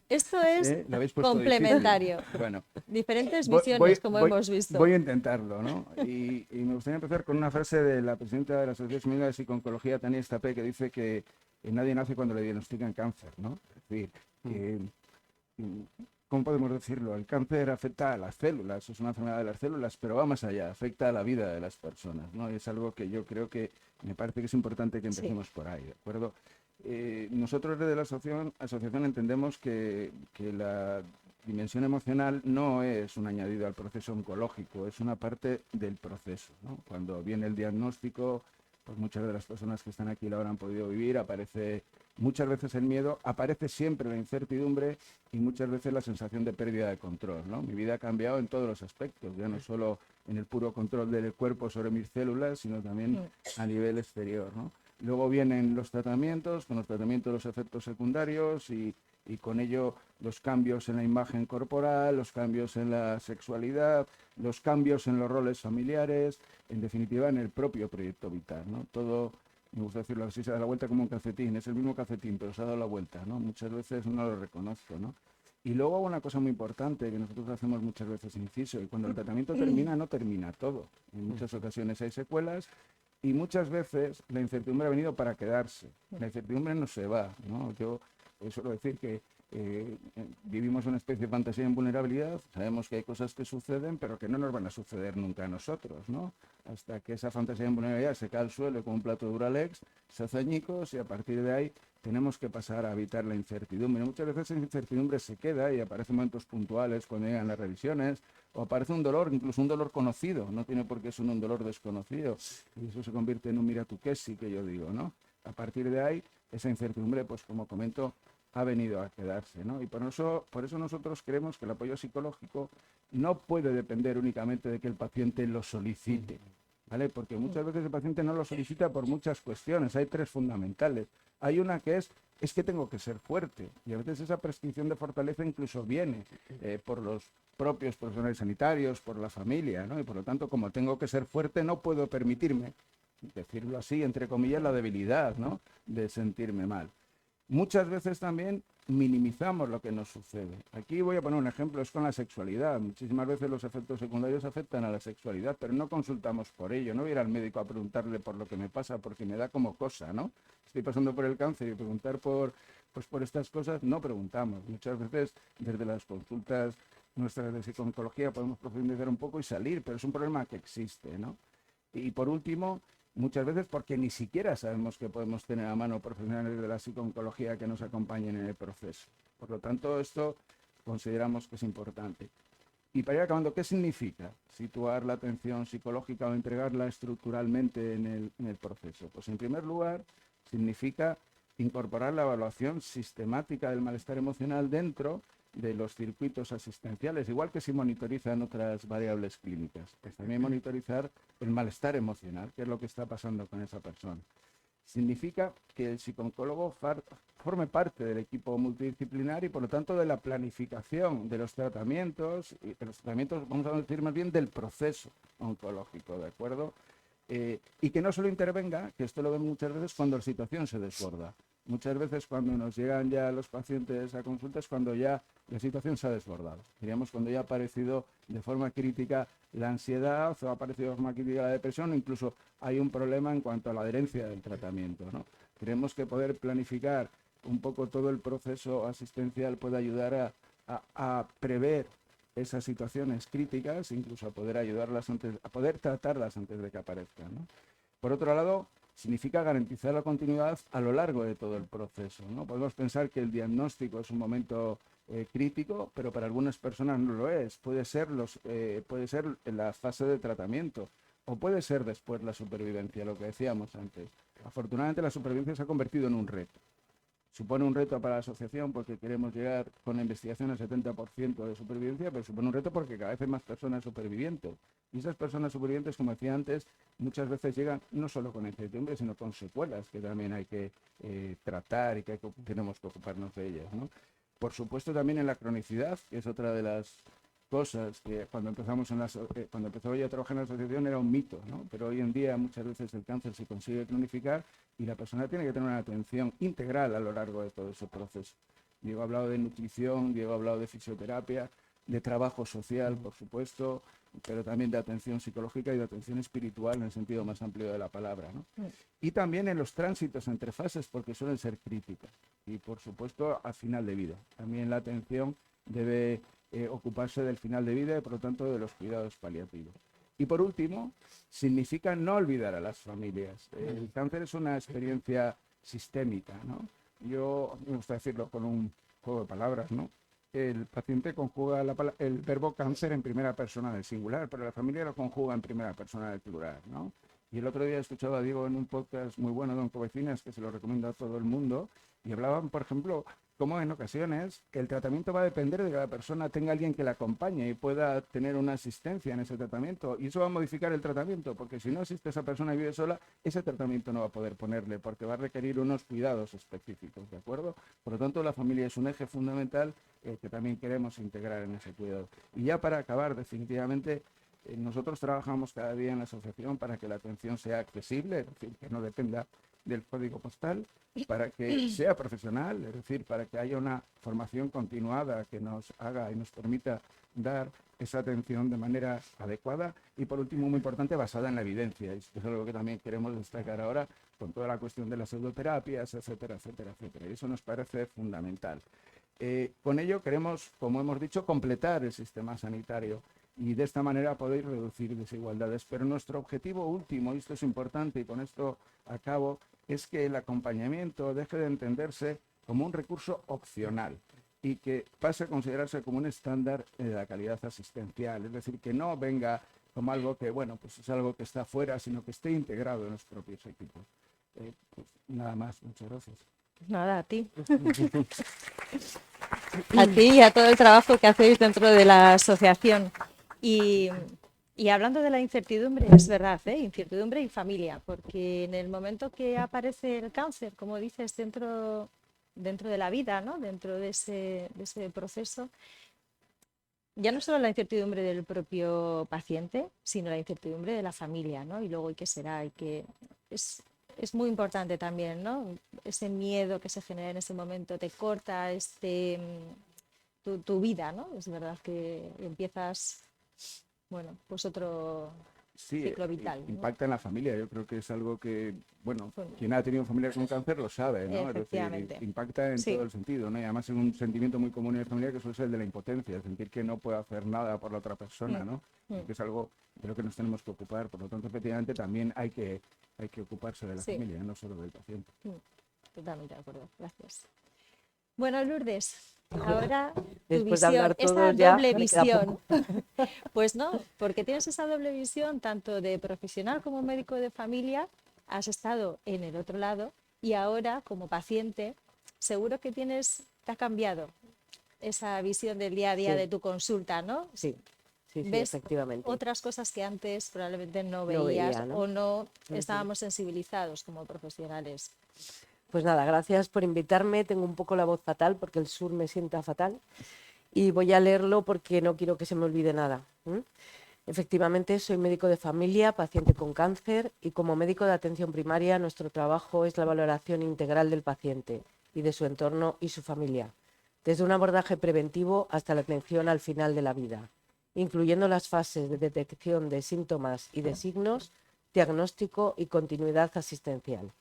[SPEAKER 3] esto es
[SPEAKER 7] ¿Eh? ¿Lo habéis puesto
[SPEAKER 3] complementario.
[SPEAKER 7] difícil? Bueno,
[SPEAKER 3] Diferentes
[SPEAKER 7] voy-
[SPEAKER 3] visiones, como
[SPEAKER 7] voy-
[SPEAKER 3] hemos visto.
[SPEAKER 7] voy a intentarlo, ¿no? Y me gustaría empezar con una frase de la presidenta de la Asociación Española de Psico-Oncología, Tania Estapé, que dice que nadie nace cuando le diagnostican cáncer, ¿no? Es decir, que, ¿cómo podemos decirlo? El cáncer afecta a las células, es una enfermedad de las células, pero va más allá, afecta a la vida de las personas, ¿no? Y es algo que yo creo que me parece que es importante que empecemos por ahí, ¿de acuerdo? Nosotros desde la asociación entendemos que la dimensión emocional no es un añadido al proceso oncológico, es una parte del proceso, ¿no? Cuando viene el diagnóstico, pues muchas de las personas que están aquí lo habrán podido vivir, aparece muchas veces el miedo, aparece siempre la incertidumbre y muchas veces la sensación de pérdida de control, ¿no? Mi vida ha cambiado en todos los aspectos, ya no solo en el puro control del cuerpo sobre mis células, sino también a nivel exterior, ¿no? Luego vienen los tratamientos, con los tratamientos los efectos secundarios y con ello los cambios en la imagen corporal, los cambios en la sexualidad, los cambios en los roles familiares, en definitiva en el propio proyecto vital, ¿no? Todo, me gusta decirlo así, se da la vuelta como un calcetín, es el mismo calcetín, pero se ha dado la vuelta, ¿no? Muchas veces no lo reconozco, ¿no? Y luego una cosa muy importante que nosotros hacemos muchas veces inciso, y cuando el tratamiento termina, no termina todo. En muchas ocasiones hay secuelas y muchas veces la incertidumbre ha venido para quedarse. La incertidumbre no se va, ¿no? Yo suelo decir que vivimos una especie de fantasía en vulnerabilidad, sabemos que hay cosas que suceden, pero que no nos van a suceder nunca a nosotros, ¿no? Hasta que esa fantasía en vulnerabilidad se cae al suelo con un plato de Duralex, se hace añicos y a partir de ahí tenemos que pasar a evitar la incertidumbre. Muchas veces esa incertidumbre se queda y aparecen momentos puntuales cuando llegan las revisiones, o aparece un dolor, incluso un dolor conocido, no tiene por qué ser un dolor desconocido, y eso se convierte en un mira tu quesi, que yo digo, ¿no? A partir de ahí, esa incertidumbre, pues como comento, ha venido a quedarse, ¿no? Y por eso nosotros creemos que el apoyo psicológico no puede depender únicamente de que el paciente lo solicite, ¿vale? Porque muchas veces el paciente no lo solicita por muchas cuestiones, hay tres fundamentales. Hay una que es que tengo que ser fuerte, y a veces esa prescripción de fortaleza incluso viene por los propios profesionales sanitarios, por la familia, ¿no? Y por lo tanto, como tengo que ser fuerte, no puedo permitirme, decirlo así, entre comillas, la debilidad, ¿no? De sentirme mal. Muchas veces también minimizamos lo que nos sucede. Aquí voy a poner un ejemplo, es con la sexualidad. Muchísimas veces los efectos secundarios afectan a la sexualidad, pero no consultamos por ello. No voy a ir al médico a preguntarle por lo que me pasa, porque me da como cosa, ¿no? Estoy pasando por el cáncer y preguntar por estas cosas, no preguntamos. Muchas veces desde las consultas nuestras de psico-oncología podemos profundizar un poco y salir, pero es un problema que existe, ¿no? Y por último, muchas veces porque ni siquiera sabemos que podemos tener a mano profesionales de la psico-oncología que nos acompañen en el proceso. Por lo tanto, esto consideramos que es importante. Y para ir acabando, ¿qué significa situar la atención psicológica o entregarla estructuralmente en el proceso? Pues en primer lugar, significa incorporar la evaluación sistemática del malestar emocional dentro de los circuitos asistenciales, igual que se monitorizan otras variables clínicas, pues también monitorizar el malestar emocional, qué es lo que está pasando con esa persona. Significa que el psicooncólogo forme parte del equipo multidisciplinar y por lo tanto de la planificación de los tratamientos, vamos a decir más bien del proceso oncológico, ¿de acuerdo? Y que no solo intervenga, que esto lo vemos muchas veces cuando la situación se desborda. Muchas veces cuando nos llegan ya los pacientes a consultas, cuando ya la situación se ha desbordado. Diríamos cuando ya ha aparecido de forma crítica la ansiedad o ha aparecido de forma crítica la depresión, o incluso hay un problema en cuanto a la adherencia del tratamiento, ¿no? Creemos que poder planificar un poco todo el proceso asistencial puede ayudar a prever esas situaciones críticas, incluso a poder ayudarlas a poder tratarlas antes de que aparezcan, ¿no? Por otro lado, significa garantizar la continuidad a lo largo de todo el proceso, ¿no? Podemos pensar que el diagnóstico es un momento crítico, pero para algunas personas no lo es. Puede ser en la fase de tratamiento o puede ser después la supervivencia, lo que decíamos antes. Afortunadamente la supervivencia se ha convertido en un reto. Supone un reto para la asociación porque queremos llegar con la investigación al 70% de supervivencia, pero supone un reto porque cada vez hay más personas supervivientes. Y esas personas supervivientes, como decía antes, muchas veces llegan no solo con incertidumbre, sino con secuelas que también hay que tratar y que tenemos que ocuparnos de ellas, ¿no? Por supuesto también en la cronicidad, que es otra de las cosas que cuando cuando empezó yo a trabajar en la asociación era un mito, ¿no? Pero hoy en día muchas veces el cáncer se consigue cronificar y la persona tiene que tener una atención integral a lo largo de todo ese proceso. Diego ha hablado de nutrición, Diego ha hablado de fisioterapia, de trabajo social, por supuesto, pero también de atención psicológica y de atención espiritual en el sentido más amplio de la palabra, ¿no? Y también en los tránsitos entre fases, porque suelen ser críticas. Y, por supuesto, al final de vida. También la atención debe ocuparse del final de vida y, por lo tanto, de los cuidados paliativos. Y, por último, significa no olvidar a las familias. El cáncer es una experiencia sistémica, ¿no? Yo me gusta decirlo con un juego de palabras, ¿no? El paciente conjuga el verbo cáncer en primera persona del singular, pero la familia lo conjuga en primera persona del plural, ¿no? Y el otro día he escuchado a Diego en un podcast muy bueno de Oncovecinas, que se lo recomiendo a todo el mundo, y hablaban, por ejemplo, cómo en ocasiones el tratamiento va a depender de que la persona tenga alguien que la acompañe y pueda tener una asistencia en ese tratamiento. Y eso va a modificar el tratamiento, porque si no existe esa persona y vive sola, ese tratamiento no va a poder ponerle, porque va a requerir unos cuidados específicos, ¿de acuerdo? Por lo tanto, la familia es un eje fundamental que también queremos integrar en ese cuidado. Y ya para acabar, definitivamente, nosotros trabajamos cada día en la asociación para que la atención sea accesible, es decir, que no dependa del código postal, para que sea profesional, es decir, para que haya una formación continuada que nos haga y nos permita dar esa atención de manera adecuada y, por último, muy importante, basada en la evidencia. Y esto es algo que también queremos destacar ahora con toda la cuestión de las pseudoterapias, etcétera, etcétera, etcétera. Y eso nos parece fundamental. Con ello queremos, como hemos dicho, completar el sistema sanitario y de esta manera poder reducir desigualdades. Pero nuestro objetivo último, y esto es importante y con esto acabo, es que el acompañamiento deje de entenderse como un recurso opcional y que pase a considerarse como un estándar de la calidad asistencial. Es decir, que no venga como algo que, bueno, pues es algo que está fuera, sino que esté integrado en los propios equipos. Pues nada más, muchas gracias.
[SPEAKER 3] Nada, a ti. A ti y a todo el trabajo que hacéis dentro de la asociación. Y hablando de la incertidumbre, es verdad, incertidumbre y familia, porque en el momento que aparece el cáncer, como dices, dentro de la vida, ¿no? Dentro de ese proceso, ya no solo la incertidumbre del propio paciente, sino la incertidumbre de la familia, ¿no? Y luego, ¿y qué será? Es muy importante también, ¿no? Ese miedo que se genera en ese momento te corta tu vida, ¿no? Es verdad que empiezas, bueno, pues otro ciclo vital, ¿no?
[SPEAKER 7] Impacta en la familia. Yo creo que es algo que, bueno, quien ha tenido familia con cáncer lo sabe, ¿no? Es decir, impacta en todo el sentido, ¿no? Y además es un sentimiento muy común en la familia que suele ser el de la impotencia, sentir que no puede hacer nada por la otra persona, ¿no? Que es algo de lo que nos tenemos que ocupar. Por lo tanto, efectivamente, también hay que ocuparse de la familia, no solo del paciente.
[SPEAKER 3] Totalmente de acuerdo, gracias. Bueno, Lourdes, ahora tu
[SPEAKER 6] Después de
[SPEAKER 3] visión,
[SPEAKER 6] hablar
[SPEAKER 3] esta
[SPEAKER 6] todos ya,
[SPEAKER 3] doble
[SPEAKER 6] me queda
[SPEAKER 3] visión. Pues no, porque tienes esa doble visión, tanto de profesional como médico de familia, has estado en el otro lado y ahora como paciente, seguro que te ha cambiado esa visión del día a día de tu consulta, ¿no?
[SPEAKER 6] Sí,
[SPEAKER 3] ¿Ves
[SPEAKER 6] efectivamente.
[SPEAKER 3] otras cosas que antes probablemente no
[SPEAKER 6] No
[SPEAKER 3] veías
[SPEAKER 6] veía, ¿no?
[SPEAKER 3] o no estábamos sensibilizados como profesionales?
[SPEAKER 6] Pues nada, gracias por invitarme. Tengo un poco la voz fatal porque el sur me sienta fatal y voy a leerlo porque no quiero que se me olvide nada. Efectivamente, soy médico de familia, paciente con cáncer y como médico de atención primaria nuestro trabajo es la valoración integral del paciente y de su entorno y su familia, desde un abordaje preventivo hasta la atención al final de la vida, incluyendo las fases de detección de síntomas y de signos, diagnóstico y continuidad asistencial.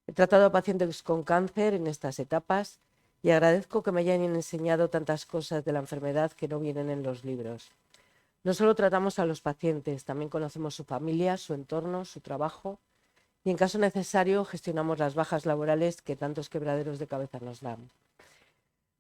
[SPEAKER 6] He tratado a pacientes con cáncer en estas etapas y agradezco que me hayan enseñado tantas cosas de la enfermedad que no vienen en los libros. No solo tratamos a los pacientes, también conocemos su familia, su entorno, su trabajo y en caso necesario gestionamos las bajas laborales que tantos quebraderos de cabeza nos dan.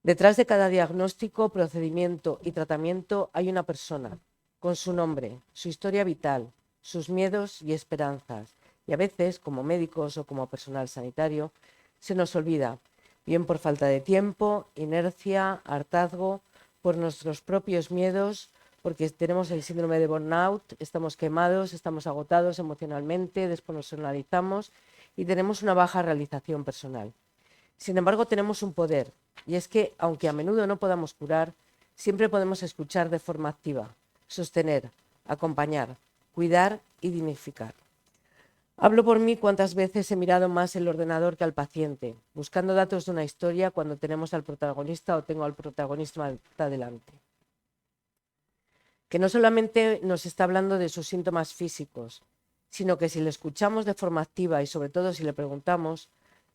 [SPEAKER 6] Detrás de cada diagnóstico, procedimiento y tratamiento hay una persona, con su nombre, su historia vital, sus miedos y esperanzas. Y a veces, como médicos o como personal sanitario, se nos olvida, bien por falta de tiempo, inercia, hartazgo, por nuestros propios miedos, porque tenemos el síndrome de burnout, estamos quemados, estamos agotados emocionalmente, despersonalizamos y tenemos una baja realización personal. Sin embargo, tenemos un poder, y es que, aunque a menudo no podamos curar, siempre podemos escuchar de forma activa, sostener, acompañar, cuidar y dignificar. Hablo por mí cuántas veces he mirado más el ordenador que al paciente, buscando datos de una historia cuando tenemos al protagonista o tengo al protagonista delante. Que no solamente nos está hablando de sus síntomas físicos, sino que si le escuchamos de forma activa y sobre todo si le preguntamos,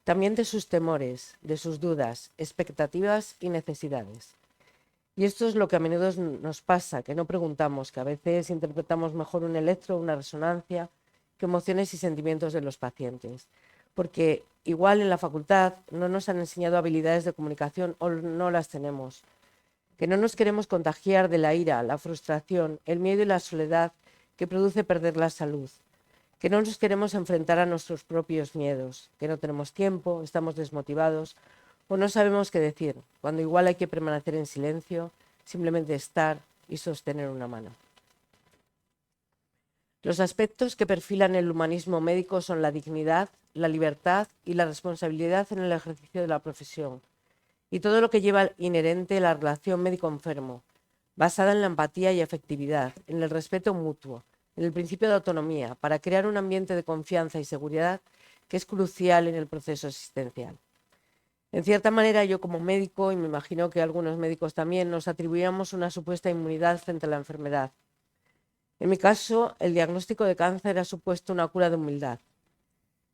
[SPEAKER 6] también de sus temores, de sus dudas, expectativas y necesidades. Y esto es lo que a menudo nos pasa, que no preguntamos, que a veces interpretamos mejor un electro o una resonancia que emociones y sentimientos de los pacientes. Porque igual en la facultad no nos han enseñado habilidades de comunicación o no las tenemos. Que no nos queremos contagiar de la ira, la frustración, el miedo y la soledad que produce perder la salud. Que no nos queremos enfrentar a nuestros propios miedos, que no tenemos tiempo, estamos desmotivados o no sabemos qué decir, cuando igual hay que permanecer en silencio, simplemente estar y sostener una mano. Los aspectos que perfilan el humanismo médico son la dignidad, la libertad y la responsabilidad en el ejercicio de la profesión, y todo lo que lleva inherente la relación médico-enfermo, basada en la empatía y afectividad, en el respeto mutuo, en el principio de autonomía, para crear un ambiente de confianza y seguridad que es crucial en el proceso asistencial. En cierta manera, yo como médico, y me imagino que algunos médicos también, nos atribuíamos una supuesta inmunidad frente a la enfermedad. En mi caso, el diagnóstico de cáncer ha supuesto una cura de humildad.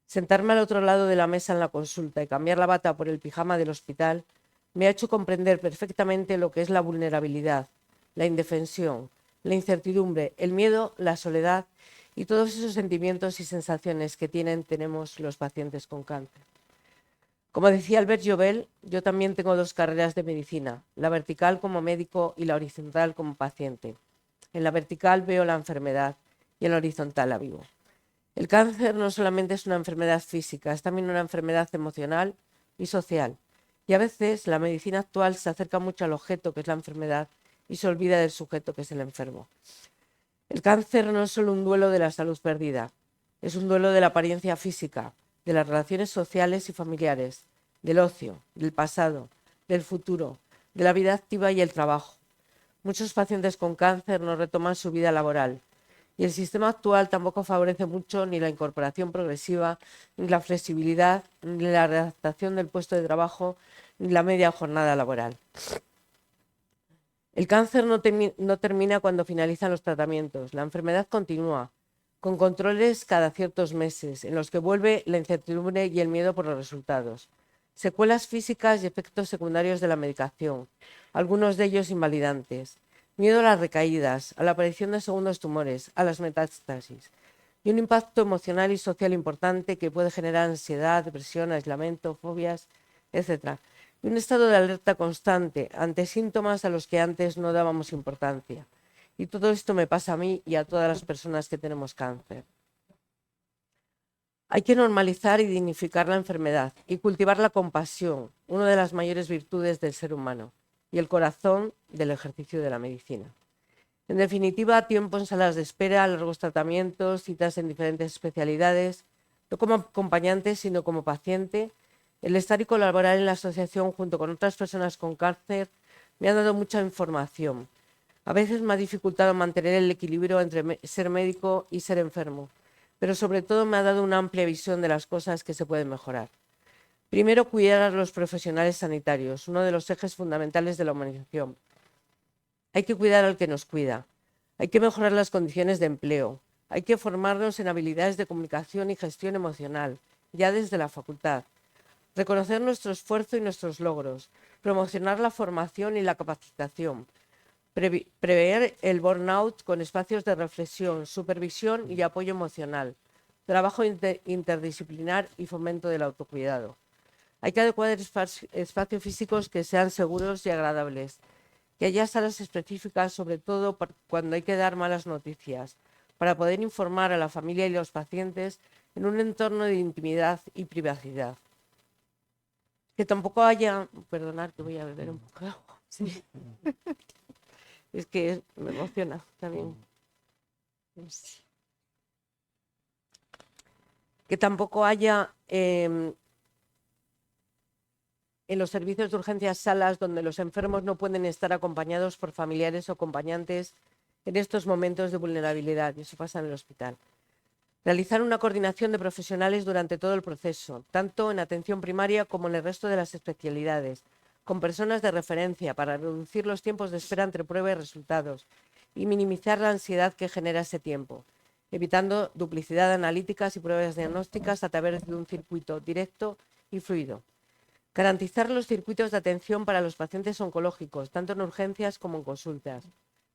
[SPEAKER 6] Sentarme al otro lado de la mesa en la consulta y cambiar la bata por el pijama del hospital me ha hecho comprender perfectamente lo que es la vulnerabilidad, la indefensión, la incertidumbre, el miedo, la soledad y todos esos sentimientos y sensaciones que tenemos los pacientes con cáncer. Como decía Albert Joubel, yo también tengo dos carreras de medicina, la vertical como médico y la horizontal como paciente. En la vertical veo la enfermedad y en la horizontal la vivo. El cáncer no solamente es una enfermedad física, es también una enfermedad emocional y social. Y a veces la medicina actual se acerca mucho al objeto, que es la enfermedad, y se olvida del sujeto, que es el enfermo. El cáncer no es solo un duelo de la salud perdida, es un duelo de la apariencia física, de las relaciones sociales y familiares, del ocio, del pasado, del futuro, de la vida activa y el trabajo. Muchos pacientes con cáncer no retoman su vida laboral y el sistema actual tampoco favorece mucho ni la incorporación progresiva, ni la flexibilidad, ni la adaptación del puesto de trabajo, ni la media jornada laboral. El cáncer no termina cuando finalizan los tratamientos. La enfermedad continúa, con controles cada ciertos meses, en los que vuelve la incertidumbre y el miedo por los resultados. Secuelas físicas y efectos secundarios de la medicación, algunos de ellos invalidantes. Miedo a las recaídas, a la aparición de segundos tumores, a las metástasis. Y un impacto emocional y social importante que puede generar ansiedad, depresión, aislamiento, fobias, etc. Y un estado de alerta constante ante síntomas a los que antes no dábamos importancia. Y todo esto me pasa a mí y a todas las personas que tenemos cáncer. Hay que normalizar y dignificar la enfermedad y cultivar la compasión, una de las mayores virtudes del ser humano, y el corazón del ejercicio de la medicina. En definitiva, tiempo en salas de espera, largos tratamientos, citas en diferentes especialidades, no como acompañante, sino como paciente. El estar y colaborar en la asociación junto con otras personas con cáncer me ha dado mucha información. A veces me ha dificultado mantener el equilibrio entre ser médico y ser enfermo, pero sobre todo me ha dado una amplia visión de las cosas que se pueden mejorar. Primero, cuidar a los profesionales sanitarios, uno de los ejes fundamentales de la humanización. Hay que cuidar al que nos cuida. Hay que mejorar las condiciones de empleo. Hay que formarnos en habilidades de comunicación y gestión emocional, ya desde la facultad. Reconocer nuestro esfuerzo y nuestros logros. Promocionar la formación y la capacitación. Prever el burnout con espacios de reflexión, supervisión y apoyo emocional. Trabajo interdisciplinar y fomento del autocuidado. Hay que adecuar espacios físicos que sean seguros y agradables. Que haya salas específicas, sobre todo cuando hay que dar malas noticias, para poder informar a la familia y los pacientes en un entorno de intimidad y privacidad. Que tampoco haya... Perdonad que voy a beber un poco de agua. Sí. Es que me emociona también. Que tampoco haya en los servicios de urgencias salas donde los enfermos no pueden estar acompañados por familiares o acompañantes en estos momentos de vulnerabilidad, y eso pasa en el hospital. Realizar una coordinación de profesionales durante todo el proceso, tanto en atención primaria como en el resto de las especialidades, con personas de referencia para reducir los tiempos de espera entre prueba y resultados y minimizar la ansiedad que genera ese tiempo, evitando duplicidad de analíticas y pruebas diagnósticas a través de un circuito directo y fluido. Garantizar los circuitos de atención para los pacientes oncológicos, tanto en urgencias como en consultas.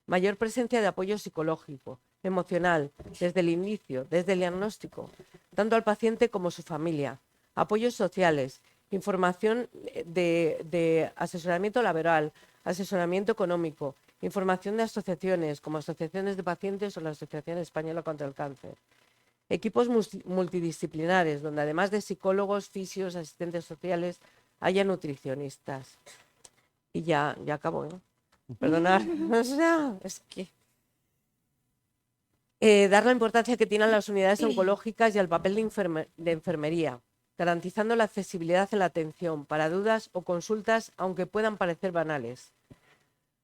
[SPEAKER 6] Mayor presencia de apoyo psicológico, emocional, desde el inicio, desde el diagnóstico, tanto al paciente como a su familia. Apoyos sociales, información de asesoramiento laboral, asesoramiento económico, información de asociaciones como asociaciones de pacientes o la Asociación Española contra el Cáncer. Equipos multidisciplinares, donde además de psicólogos, fisios, asistentes sociales, haya nutricionistas. Y ya acabo, ¿no? Perdonad, o sea, es que... dar la importancia que tienen las unidades oncológicas y el papel de enfermería, garantizando la accesibilidad en la atención para dudas o consultas, aunque puedan parecer banales.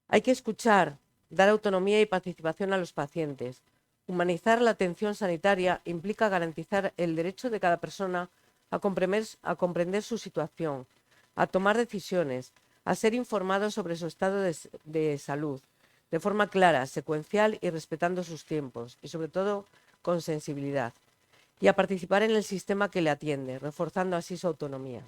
[SPEAKER 6] Hay que escuchar, dar autonomía y participación a los pacientes. Humanizar la atención sanitaria implica garantizar el derecho de cada persona a comprender su situación, a tomar decisiones, a ser informados sobre su estado de salud, de forma clara, secuencial y respetando sus tiempos, y sobre todo con sensibilidad, y a participar en el sistema que le atiende, reforzando así su autonomía.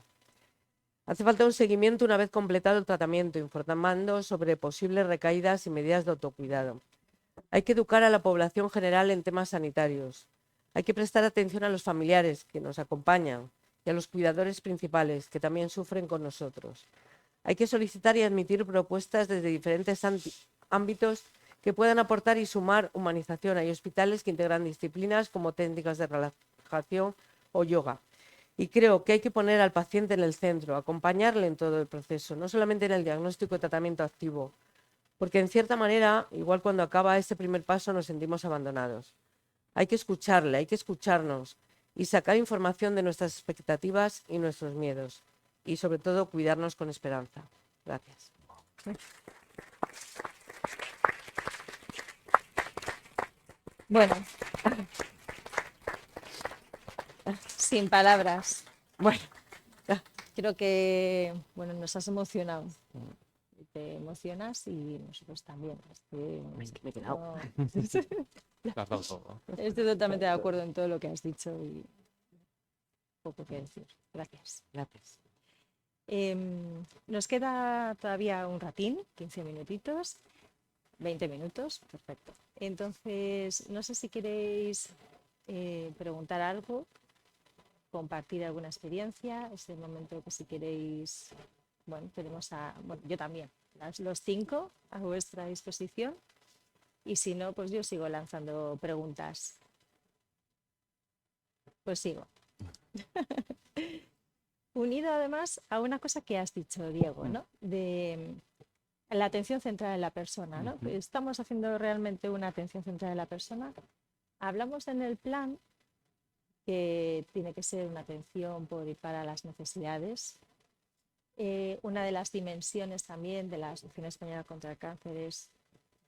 [SPEAKER 6] Hace falta un seguimiento una vez completado el tratamiento, informando sobre posibles recaídas y medidas de autocuidado. Hay que educar a la población general en temas sanitarios. Hay que prestar atención a los familiares que nos acompañan y a los cuidadores principales que también sufren con nosotros. Hay que solicitar y admitir propuestas desde diferentes ámbitos que puedan aportar y sumar humanización. Hay hospitales que integran disciplinas como técnicas de relajación o yoga. Y creo que hay que poner al paciente en el centro, acompañarle en todo el proceso, no solamente en el diagnóstico y tratamiento activo, porque en cierta manera, igual cuando acaba ese primer paso, nos sentimos abandonados. Hay que escucharle, hay que escucharnos y sacar información de nuestras expectativas y nuestros miedos. Y sobre todo, cuidarnos con esperanza. Gracias.
[SPEAKER 3] Bueno, sin palabras.
[SPEAKER 6] Bueno,
[SPEAKER 3] Creo que nos has emocionado. Te emocionas y nosotros también.
[SPEAKER 6] es que me he quedado.
[SPEAKER 5] Lo has dado todo.
[SPEAKER 3] Estoy totalmente de acuerdo en todo lo que has dicho y poco que decir. Gracias.
[SPEAKER 6] Gracias.
[SPEAKER 3] Nos queda todavía un ratín, 15 minutitos, 20 minutos, perfecto. Entonces, no sé si queréis preguntar algo, compartir alguna experiencia. Es el momento que si queréis, tenemos yo también, los 5 a vuestra disposición. Y si no, pues yo sigo lanzando preguntas. Pues sigo. Unido además a una cosa que has dicho, Diego, ¿no? De la atención centrada en la persona, ¿no? Estamos haciendo realmente una atención centrada en la persona. Hablamos en el plan que tiene que ser una atención por y para las necesidades. Una de las dimensiones también de la Asociación Española contra el Cáncer es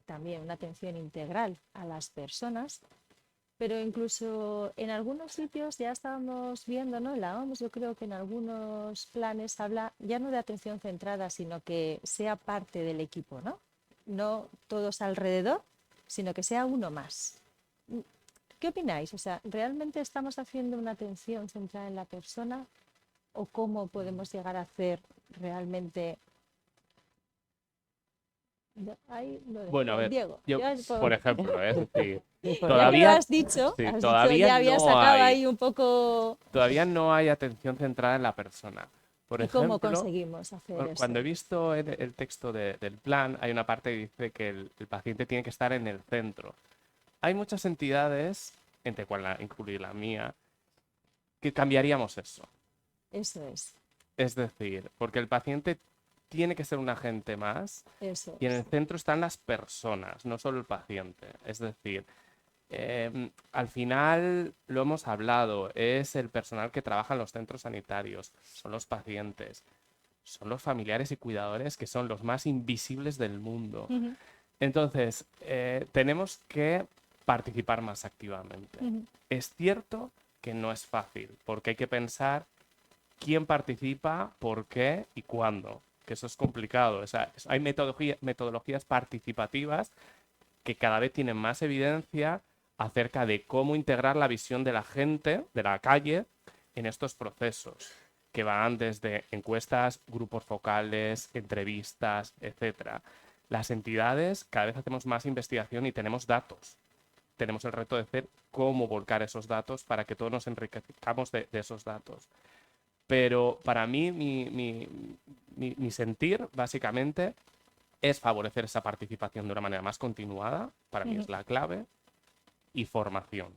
[SPEAKER 3] también una atención integral a las personas, pero incluso en algunos sitios ya estábamos viendo, ¿no? La OMS, yo creo que en algunos planes habla ya no de atención centrada, sino que sea parte del equipo, ¿no? No todos alrededor, sino que sea uno más. ¿Qué opináis? O sea, ¿realmente estamos haciendo una atención centrada en la persona o cómo podemos llegar a hacer realmente?
[SPEAKER 5] Bueno, a ver,
[SPEAKER 3] Diego,
[SPEAKER 5] yo,
[SPEAKER 3] ya
[SPEAKER 5] por ejemplo, es decir,
[SPEAKER 3] ya que lo
[SPEAKER 5] todavía,
[SPEAKER 3] has dicho,
[SPEAKER 5] sí,
[SPEAKER 3] has
[SPEAKER 5] todavía
[SPEAKER 3] dicho, ya habías
[SPEAKER 5] no
[SPEAKER 3] sacado
[SPEAKER 5] hay,
[SPEAKER 3] ahí un poco.
[SPEAKER 5] todavía no hay atención centrada en la persona. Por
[SPEAKER 3] ¿Y cómo
[SPEAKER 5] ejemplo,
[SPEAKER 3] conseguimos hacer eso?
[SPEAKER 5] cuando he visto el texto del plan, hay una parte que dice que el paciente tiene que estar en el centro. Hay muchas entidades, entre cuales incluir la mía, que cambiaríamos eso.
[SPEAKER 3] Eso es,
[SPEAKER 5] Es decir, porque el paciente tiene que ser un agente más
[SPEAKER 3] eso
[SPEAKER 5] y en
[SPEAKER 3] es.
[SPEAKER 5] el centro están las personas, no solo el paciente. Es decir, al final lo hemos hablado, es el personal que trabaja en los centros sanitarios, son los pacientes. son los familiares y cuidadores, que son los más invisibles del mundo.
[SPEAKER 3] Ujú,
[SPEAKER 5] Entonces, tenemos que participar más activamente.
[SPEAKER 3] ujú,
[SPEAKER 5] Es cierto que no es fácil, porque hay que pensar quién participa, por qué y cuándo, que eso es complicado. O sea, hay metodologías participativas que cada vez tienen más evidencia acerca de cómo integrar la visión de la gente, de la calle, en estos procesos, que van desde encuestas, grupos focales, entrevistas, etcétera. Las entidades cada vez hacemos más investigación y tenemos datos. Tenemos el reto de hacer cómo volcar esos datos para que todos nos enriquezcamos de esos datos. Pero para mí, mi sentir, básicamente, es favorecer esa participación de una manera más continuada. Para mí es
[SPEAKER 3] ujú.
[SPEAKER 5] la clave. Y formación.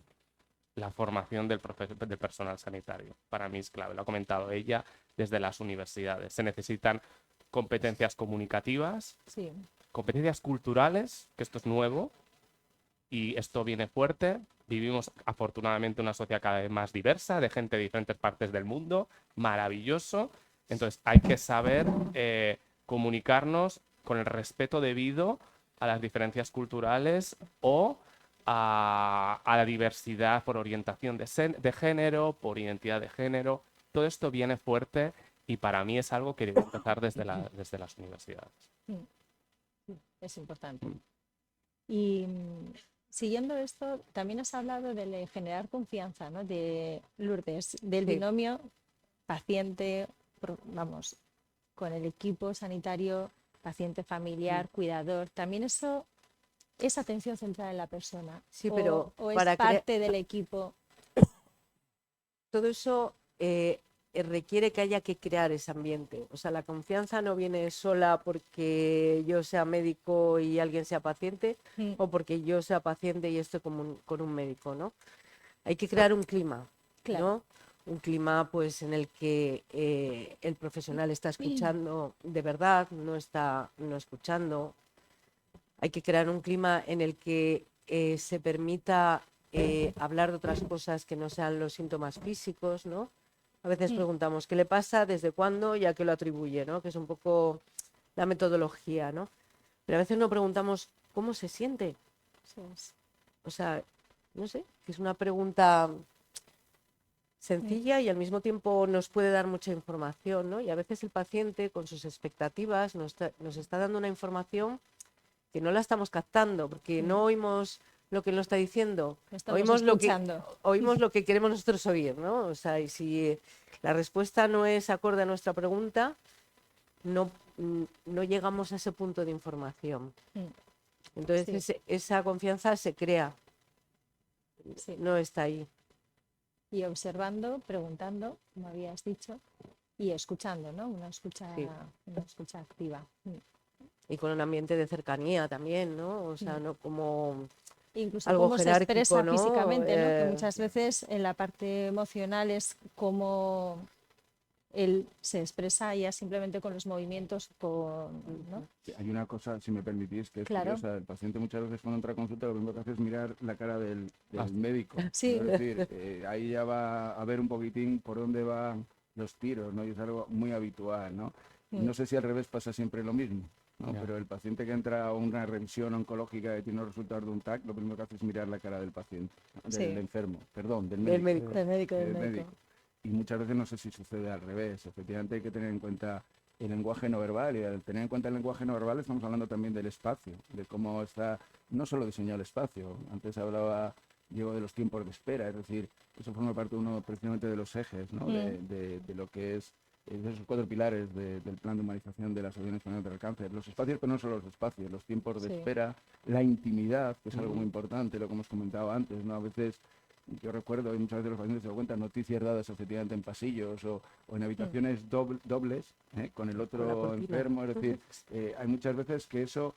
[SPEAKER 5] La formación del personal sanitario. Para mí es clave. Lo ha comentado ella desde las universidades. Se necesitan competencias comunicativas,
[SPEAKER 3] Sí,
[SPEAKER 5] competencias culturales, que esto es nuevo y esto viene fuerte. Vivimos afortunadamente una sociedad cada vez más diversa, de gente de diferentes partes del mundo, maravilloso. Entonces hay que saber comunicarnos con el respeto debido a las diferencias culturales o a la diversidad por orientación de género, por identidad de género. Todo esto viene fuerte y para mí es algo que debe empezar desde las universidades.
[SPEAKER 3] es importante. Y siguiendo esto, también has hablado de generar confianza, ¿no? De Lourdes, del
[SPEAKER 6] Sí.
[SPEAKER 3] binomio paciente, vamos, con el equipo sanitario, paciente familiar, cuidador. También eso es atención centrada en la persona.
[SPEAKER 6] Sí, pero
[SPEAKER 3] o es
[SPEAKER 6] para
[SPEAKER 3] parte del equipo.
[SPEAKER 6] todo eso requiere que haya que crear ese ambiente. O sea, la confianza no viene sola porque yo sea médico y alguien sea paciente,
[SPEAKER 3] Mm,
[SPEAKER 6] o porque yo sea paciente y esté con un médico, ¿no? Hay que crear un clima,
[SPEAKER 3] claro.
[SPEAKER 6] ¿no? Un clima pues en el que el profesional está escuchando de verdad, no está no escuchando. Hay que crear un clima en el que se permita hablar de otras cosas que no sean los síntomas físicos, ¿no? A veces
[SPEAKER 3] Mm.
[SPEAKER 6] preguntamos qué le pasa, desde cuándo y a qué lo atribuye, ¿no? Que es un poco la metodología, ¿no? Pero a veces no preguntamos cómo se siente.
[SPEAKER 3] Eso es.
[SPEAKER 6] O sea, no sé, que es una pregunta sencilla y al mismo tiempo nos puede dar mucha información, ¿no? Y a veces el paciente con sus expectativas nos está dando una información que no la estamos captando, porque no oímos lo que él nos está diciendo,
[SPEAKER 3] Lo estamos
[SPEAKER 6] oímos
[SPEAKER 3] escuchando.
[SPEAKER 6] oímos lo que queremos nosotros oír, ¿no? O sea, y si la respuesta no es acorde a nuestra pregunta, no llegamos a ese punto de información.
[SPEAKER 3] Mm,
[SPEAKER 6] Entonces,
[SPEAKER 3] Sí.
[SPEAKER 6] esa confianza se crea,
[SPEAKER 3] Sí.
[SPEAKER 6] no está ahí.
[SPEAKER 3] Y observando, preguntando, como habías dicho, y escuchando, ¿no?
[SPEAKER 6] Sí.
[SPEAKER 3] Una escucha activa.
[SPEAKER 6] Y con un ambiente de cercanía también, ¿no? O sea, no como
[SPEAKER 3] Incluso
[SPEAKER 6] algo
[SPEAKER 3] cómo se
[SPEAKER 6] jerárquico,
[SPEAKER 3] expresa
[SPEAKER 6] ¿no?
[SPEAKER 3] físicamente, ¿no? Que muchas veces en la parte emocional es como él se expresa ya simplemente con los movimientos, ¿no?
[SPEAKER 7] Sí, hay una cosa, si me permitís, que es
[SPEAKER 3] Claro.
[SPEAKER 7] curiosa. El paciente muchas veces cuando entra a consulta lo primero que hace es mirar la cara del
[SPEAKER 5] Ah.
[SPEAKER 7] médico.
[SPEAKER 3] Sí.
[SPEAKER 7] Es decir, ahí ya va a ver un poquitín por dónde van los tiros, ¿no? Y es algo muy habitual, ¿no? Y no sé si al revés pasa siempre lo mismo, ¿no?
[SPEAKER 5] Ya.
[SPEAKER 7] Pero el paciente que entra a una revisión oncológica y tiene los resultados de un TAC, lo primero que hace es mirar la cara del paciente, del
[SPEAKER 3] Sí.
[SPEAKER 7] enfermo, perdón, del
[SPEAKER 6] del
[SPEAKER 7] médico.
[SPEAKER 6] médico.
[SPEAKER 3] Del médico, del
[SPEAKER 7] del
[SPEAKER 3] médico.
[SPEAKER 7] Y muchas veces no sé si sucede al revés. Efectivamente hay que tener en cuenta el lenguaje no verbal, y al tener en cuenta el lenguaje no verbal estamos hablando también del espacio, de cómo está no solo diseñado el espacio. Antes hablaba Diego de los tiempos de espera, es decir, eso forma parte precisamente de los ejes, ¿no? de lo que es de esos 4 pilares del plan de humanización de la Asociación Española del Cáncer. Los espacios, pero no solo los espacios, los tiempos de
[SPEAKER 3] Sí.
[SPEAKER 7] espera, la intimidad, que es algo muy importante, lo que hemos comentado antes, ¿no? A veces yo recuerdo, y muchas veces los pacientes se dan cuenta, noticias dadas efectivamente en pasillos o en habitaciones dobles, con el
[SPEAKER 6] Con la
[SPEAKER 7] otro
[SPEAKER 6] cortina.
[SPEAKER 7] enfermo. Es decir, hay muchas veces que eso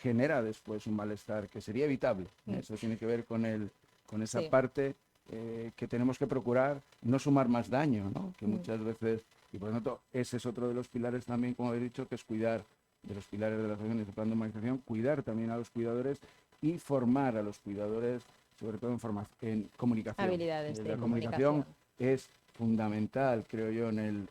[SPEAKER 7] genera después un malestar que sería evitable. Eso tiene que ver con esa
[SPEAKER 3] Sí.
[SPEAKER 7] parte que tenemos que procurar no sumar más daño, ¿no? Que muchas veces, y por lo tanto, ese es otro de los pilares también, como he dicho, que es cuidar de los pilares de la asociación y del plan de humanización, cuidar también a los cuidadores y formar a los cuidadores, sobre todo en comunicación.
[SPEAKER 3] Habilidades de
[SPEAKER 7] La comunicación es fundamental, creo yo, en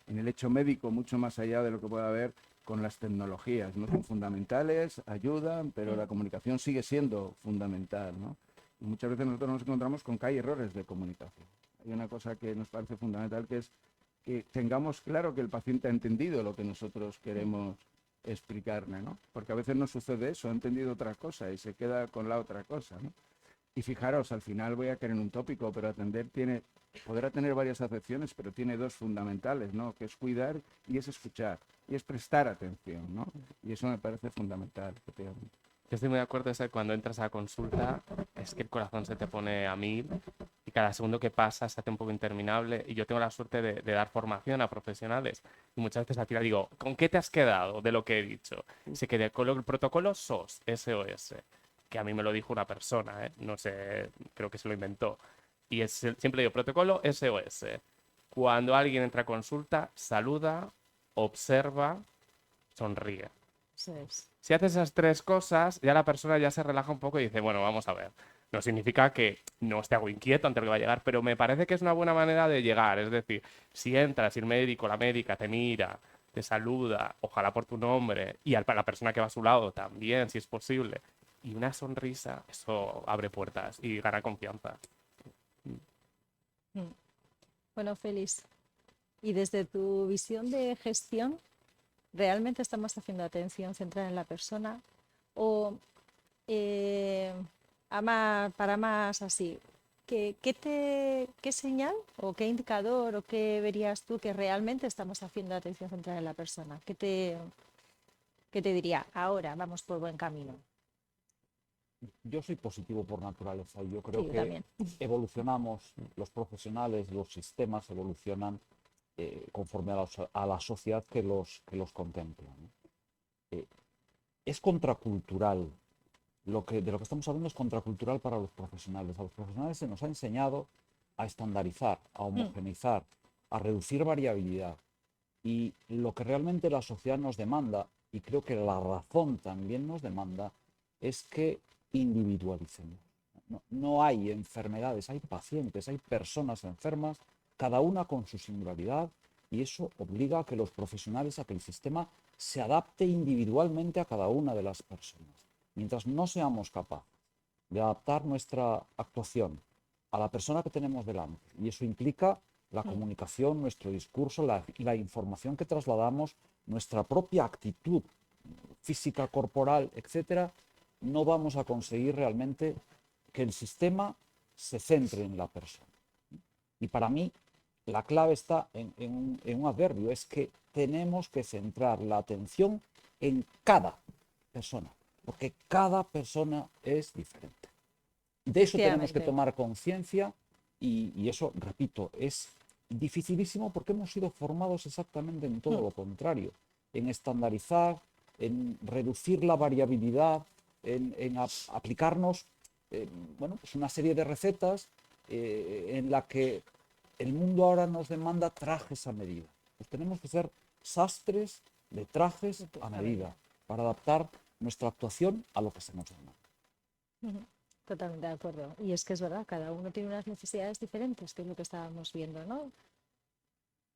[SPEAKER 7] el hecho médico, mucho más allá de lo que pueda haber con las tecnologías, ¿no? Son fundamentales, ayudan, pero la comunicación sigue siendo fundamental, ¿no? Y muchas veces nosotros nos encontramos con que hay errores de comunicación. Hay una cosa que nos parece fundamental, que es que tengamos claro que el paciente ha entendido lo que nosotros queremos explicarle, ¿no? Porque a veces no sucede eso, ha entendido otra cosa y se queda con la otra cosa, ¿no? Y fijaros, al final voy a caer en un tópico, pero atender podrá tener varias acepciones, pero tiene dos fundamentales, ¿no? Que es cuidar y es escuchar, y es prestar atención, ¿no? Y eso me parece fundamental, efectivamente.
[SPEAKER 5] Yo estoy muy de acuerdo, es que cuando entras a consulta es que el corazón se te pone a 1000 y cada segundo que pasa se hace un poco interminable, y yo tengo la suerte de dar formación a profesionales y muchas veces al final digo, ¿con qué te has quedado de lo que he dicho? Se queda con el protocolo SOS, SOS, que a mí me lo dijo una persona, no sé, creo que se lo inventó, y siempre digo protocolo SOS. Cuando alguien entra a consulta, saluda, observa, sonríe.
[SPEAKER 3] Eso es.
[SPEAKER 5] Si haces esas tres cosas, ya la persona ya se relaja un poco y dice, bueno, vamos a ver. No significa que no esté algo inquieto ante lo que va a llegar, pero me parece que es una buena manera de llegar. Es decir, si entras y el médico, la médica te mira, te saluda, ojalá por tu nombre, y a la persona que va a su lado también, si es posible, y una sonrisa, eso abre puertas y gana confianza.
[SPEAKER 3] Bueno, Félix, y desde tu visión de gestión, ¿realmente estamos haciendo atención centrada en la persona? ¿O para más así, qué señal o qué indicador o qué verías tú que realmente estamos haciendo atención centrada en la persona? ¿Qué te diría? Ahora vamos por buen camino.
[SPEAKER 4] Yo soy positivo por naturaleza y yo creo
[SPEAKER 3] Sí, yo
[SPEAKER 4] que
[SPEAKER 3] también.
[SPEAKER 4] evolucionamos, los profesionales, los sistemas evolucionan conforme a la sociedad que los contempla, ¿no? Es contracultural, de lo que estamos hablando es contracultural para los profesionales. A los profesionales se nos ha enseñado a estandarizar, a homogeneizar, a reducir variabilidad. Y lo que realmente la sociedad nos demanda, y creo que la razón también nos demanda, es que individualicemos. No hay enfermedades, hay pacientes, hay personas enfermas, cada una con su singularidad, y eso obliga a que los profesionales, a que el sistema se adapte individualmente a cada una de las personas. Mientras no seamos capaces de adaptar nuestra actuación a la persona que tenemos delante, y eso implica la comunicación, nuestro discurso, la información que trasladamos, nuestra propia actitud física, corporal, etcétera, no vamos a conseguir realmente que el sistema se centre en la persona. Y para mí, la clave está en un adverbio, es que tenemos que centrar la atención en cada persona, porque cada persona es diferente. De eso tenemos que tomar conciencia y eso, repito, es dificilísimo porque hemos sido formados exactamente en todo lo contrario, en estandarizar, en reducir la variabilidad, en aplicarnos bueno, pues una serie de recetas en la que el mundo ahora nos demanda trajes a medida. Pues tenemos que ser sastres de trajes a medida para adaptar nuestra actuación a lo que se nos demanda.
[SPEAKER 3] Totalmente de acuerdo. Y es que es verdad, cada uno tiene unas necesidades diferentes, que es lo que estábamos viendo, ¿no?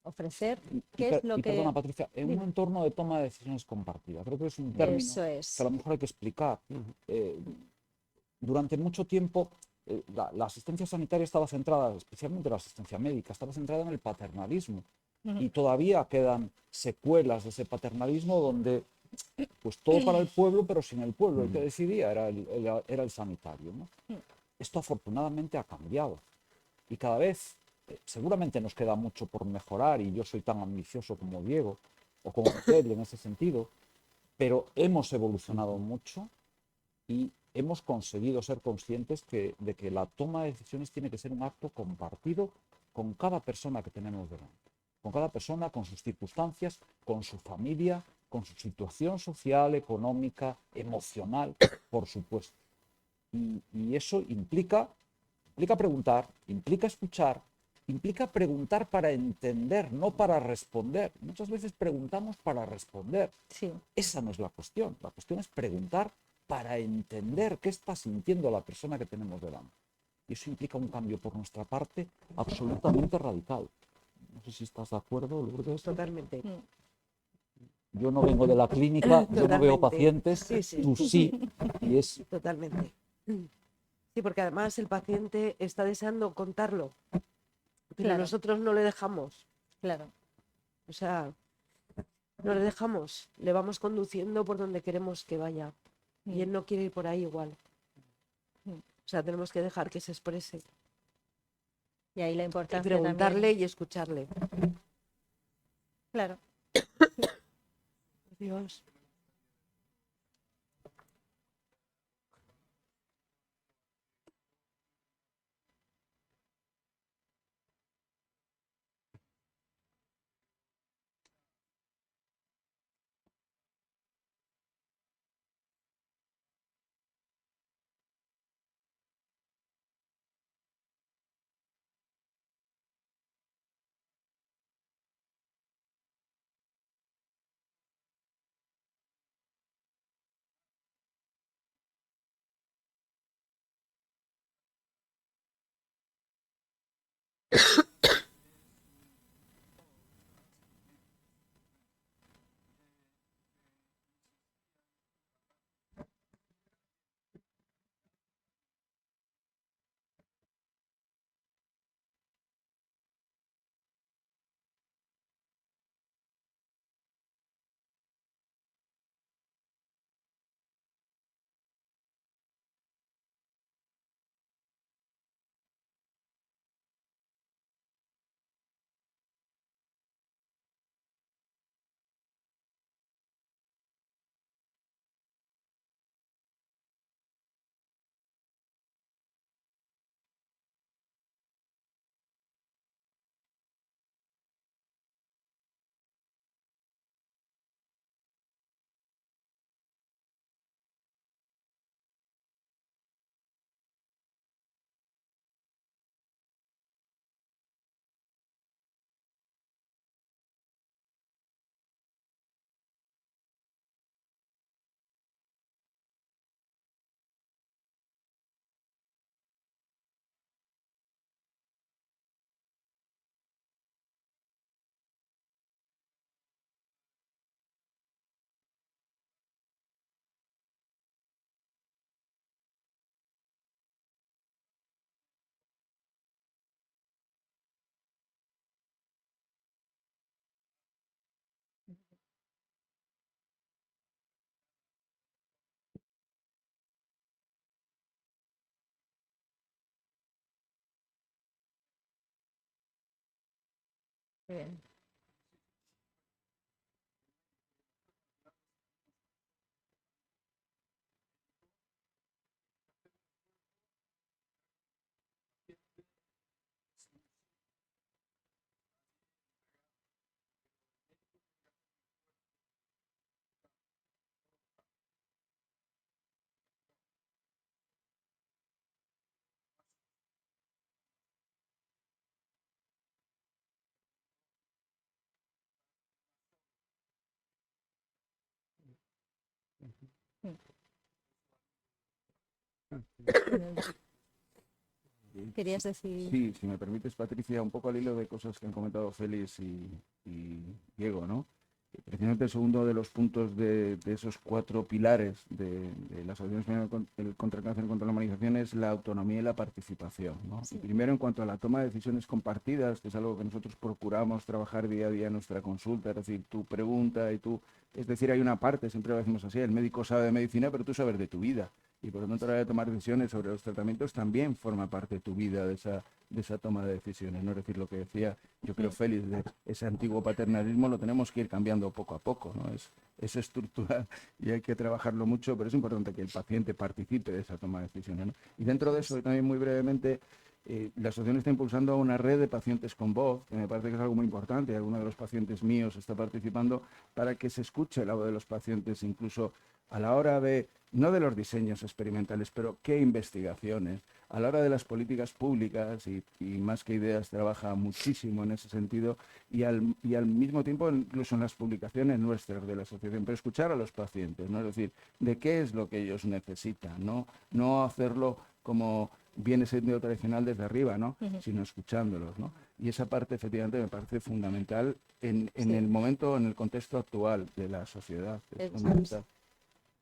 [SPEAKER 3] Ofrecer, ¿qué es lo que...?
[SPEAKER 4] Perdona, Patricia, en un entorno de toma de decisiones compartida. Creo que es un término que a lo mejor hay que explicar. Durante mucho tiempo la asistencia sanitaria estaba centrada, especialmente la asistencia médica, estaba centrada en el paternalismo. Y todavía quedan secuelas de ese paternalismo donde pues todo para el pueblo, pero sin el pueblo. El que decidía era el sanitario, ¿no? Esto afortunadamente ha cambiado. Y cada vez, seguramente nos queda mucho por mejorar, y yo soy tan ambicioso como Diego, o como Miguel en ese sentido, pero hemos evolucionado mucho y hemos conseguido ser conscientes de que la toma de decisiones tiene que ser un acto compartido con cada persona que tenemos delante. Con cada persona, con sus circunstancias, con su familia, con su situación social, económica, emocional, por supuesto. Y eso implica preguntar, implica escuchar, implica preguntar para entender, no para responder. Muchas veces preguntamos para responder.
[SPEAKER 3] Sí.
[SPEAKER 4] Esa no es la cuestión. La cuestión es preguntar para entender qué está sintiendo la persona que tenemos delante. Y eso implica un cambio por nuestra parte absolutamente radical. No sé si estás de acuerdo, Lourdes.
[SPEAKER 6] Totalmente.
[SPEAKER 4] Yo no vengo de la clínica, yo no veo
[SPEAKER 6] Totalmente.
[SPEAKER 4] pacientes,
[SPEAKER 6] Sí, sí.
[SPEAKER 4] tú sí, y es
[SPEAKER 6] Totalmente. Sí, porque además el paciente está deseando contarlo, pero
[SPEAKER 3] Claro.
[SPEAKER 6] nosotros no le dejamos.
[SPEAKER 3] Claro.
[SPEAKER 6] O sea, no le dejamos, le vamos conduciendo por donde queremos que vaya. Y él no quiere ir por ahí igual. O sea, tenemos que dejar que se exprese.
[SPEAKER 3] Y ahí la
[SPEAKER 6] Y
[SPEAKER 3] importancia
[SPEAKER 6] preguntarle
[SPEAKER 3] también.
[SPEAKER 6] y escucharle.
[SPEAKER 3] Claro.
[SPEAKER 6] Dios.
[SPEAKER 3] Muy bien. Querías decir.
[SPEAKER 7] Sí, si me permites, Patricia, un poco al hilo de cosas que han comentado Félix y Diego, ¿no? Precisamente el segundo de los puntos de esos 4 pilares de la Asociación Española contra el Cáncer y contra la Humanización es la autonomía y la participación, ¿no?
[SPEAKER 3] Sí.
[SPEAKER 7] Primero, en cuanto a la toma de decisiones compartidas, que es algo que nosotros procuramos trabajar día a día en nuestra consulta, es decir, tú pregunta y tú... Es decir, hay una parte, siempre lo decimos así, el médico sabe de medicina, pero tú sabes de tu vida. Y por lo tanto, a la hora de tomar decisiones sobre los tratamientos también forma parte de tu vida, de esa toma de decisiones, ¿no? Es decir, lo que decía, yo creo, Félix, de ese antiguo paternalismo lo tenemos que ir cambiando poco a poco, ¿no? Es estructural y hay que trabajarlo mucho, pero es importante que el paciente participe de esa toma de decisiones, ¿no? Y dentro de eso, también muy brevemente, la asociación está impulsando una red de pacientes con voz, que me parece que es algo muy importante, y alguno de los pacientes míos está participando, para que se escuche la voz de los pacientes, incluso a la hora de, no de los diseños experimentales, pero qué investigaciones, a la hora de las políticas públicas, y más que ideas trabaja muchísimo en ese sentido, y al mismo tiempo incluso en las publicaciones nuestras de la asociación, pero escuchar a los pacientes, ¿no? Es decir, de qué es lo que ellos necesitan, no hacerlo como viene siendo tradicional desde arriba, ¿no?
[SPEAKER 3] Ujú.
[SPEAKER 7] Sino escuchándolos, ¿no? Y esa parte efectivamente me parece fundamental en
[SPEAKER 3] Sí.
[SPEAKER 7] el momento, en el contexto actual de la sociedad. Es
[SPEAKER 3] Es-
[SPEAKER 7] fundamental.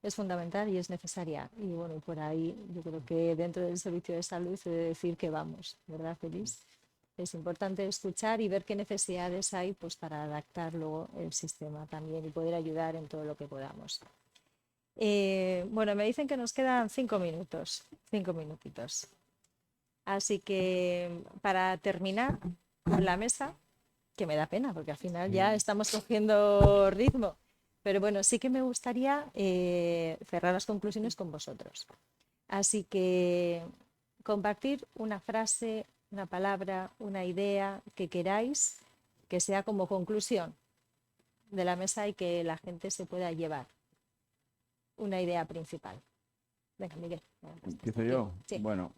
[SPEAKER 3] Es fundamental y es necesaria. Y bueno, por ahí yo creo que dentro del servicio de salud he de decir que vamos, ¿verdad, Feliz? Es importante escuchar y ver qué necesidades hay pues, para adaptar luego el sistema también y poder ayudar en todo lo que podamos. Bueno, me dicen que nos quedan 5 minutos, 5 minutitos. Así que para terminar con la mesa, que me da pena porque al final ya estamos cogiendo ritmo, pero bueno, sí que me gustaría cerrar las conclusiones con vosotros. Así que compartir una frase, una palabra, una idea que queráis que sea como conclusión de la mesa y que la gente se pueda llevar. Una idea principal. Venga, Miguel.
[SPEAKER 7] Empiezo yo.
[SPEAKER 3] Sí.
[SPEAKER 7] Bueno,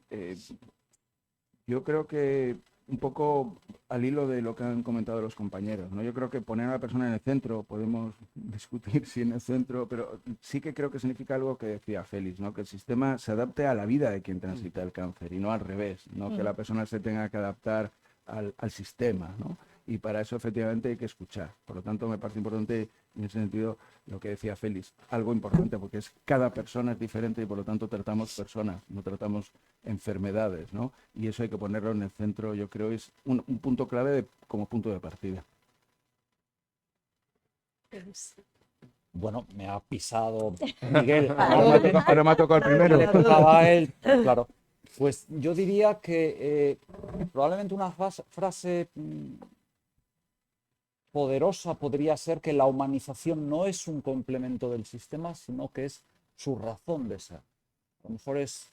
[SPEAKER 7] yo creo que un poco al hilo de lo que han comentado los compañeros, ¿no? Yo creo que poner a la persona en el centro, podemos discutir si en el centro, pero sí que creo que significa algo que decía Félix, ¿no? Que el sistema se adapte a la vida de quien transita el cáncer y no al revés, ¿no? Que la persona se tenga que adaptar al sistema, ¿no? Y para eso efectivamente hay que escuchar. Por lo tanto, me parece importante en ese sentido lo que decía Félix, algo importante porque es cada persona es diferente y por lo tanto tratamos personas, no tratamos enfermedades, ¿no? Y eso hay que ponerlo en el centro, yo creo, es un punto clave como punto de partida.
[SPEAKER 4] Bueno, me ha pisado Miguel.
[SPEAKER 7] Ahora me ha tocado el primero.
[SPEAKER 4] Le tocaba a él, claro. Pues yo diría que probablemente una frase poderosa podría ser que la humanización no es un complemento del sistema, sino que es su razón de ser. A lo mejor es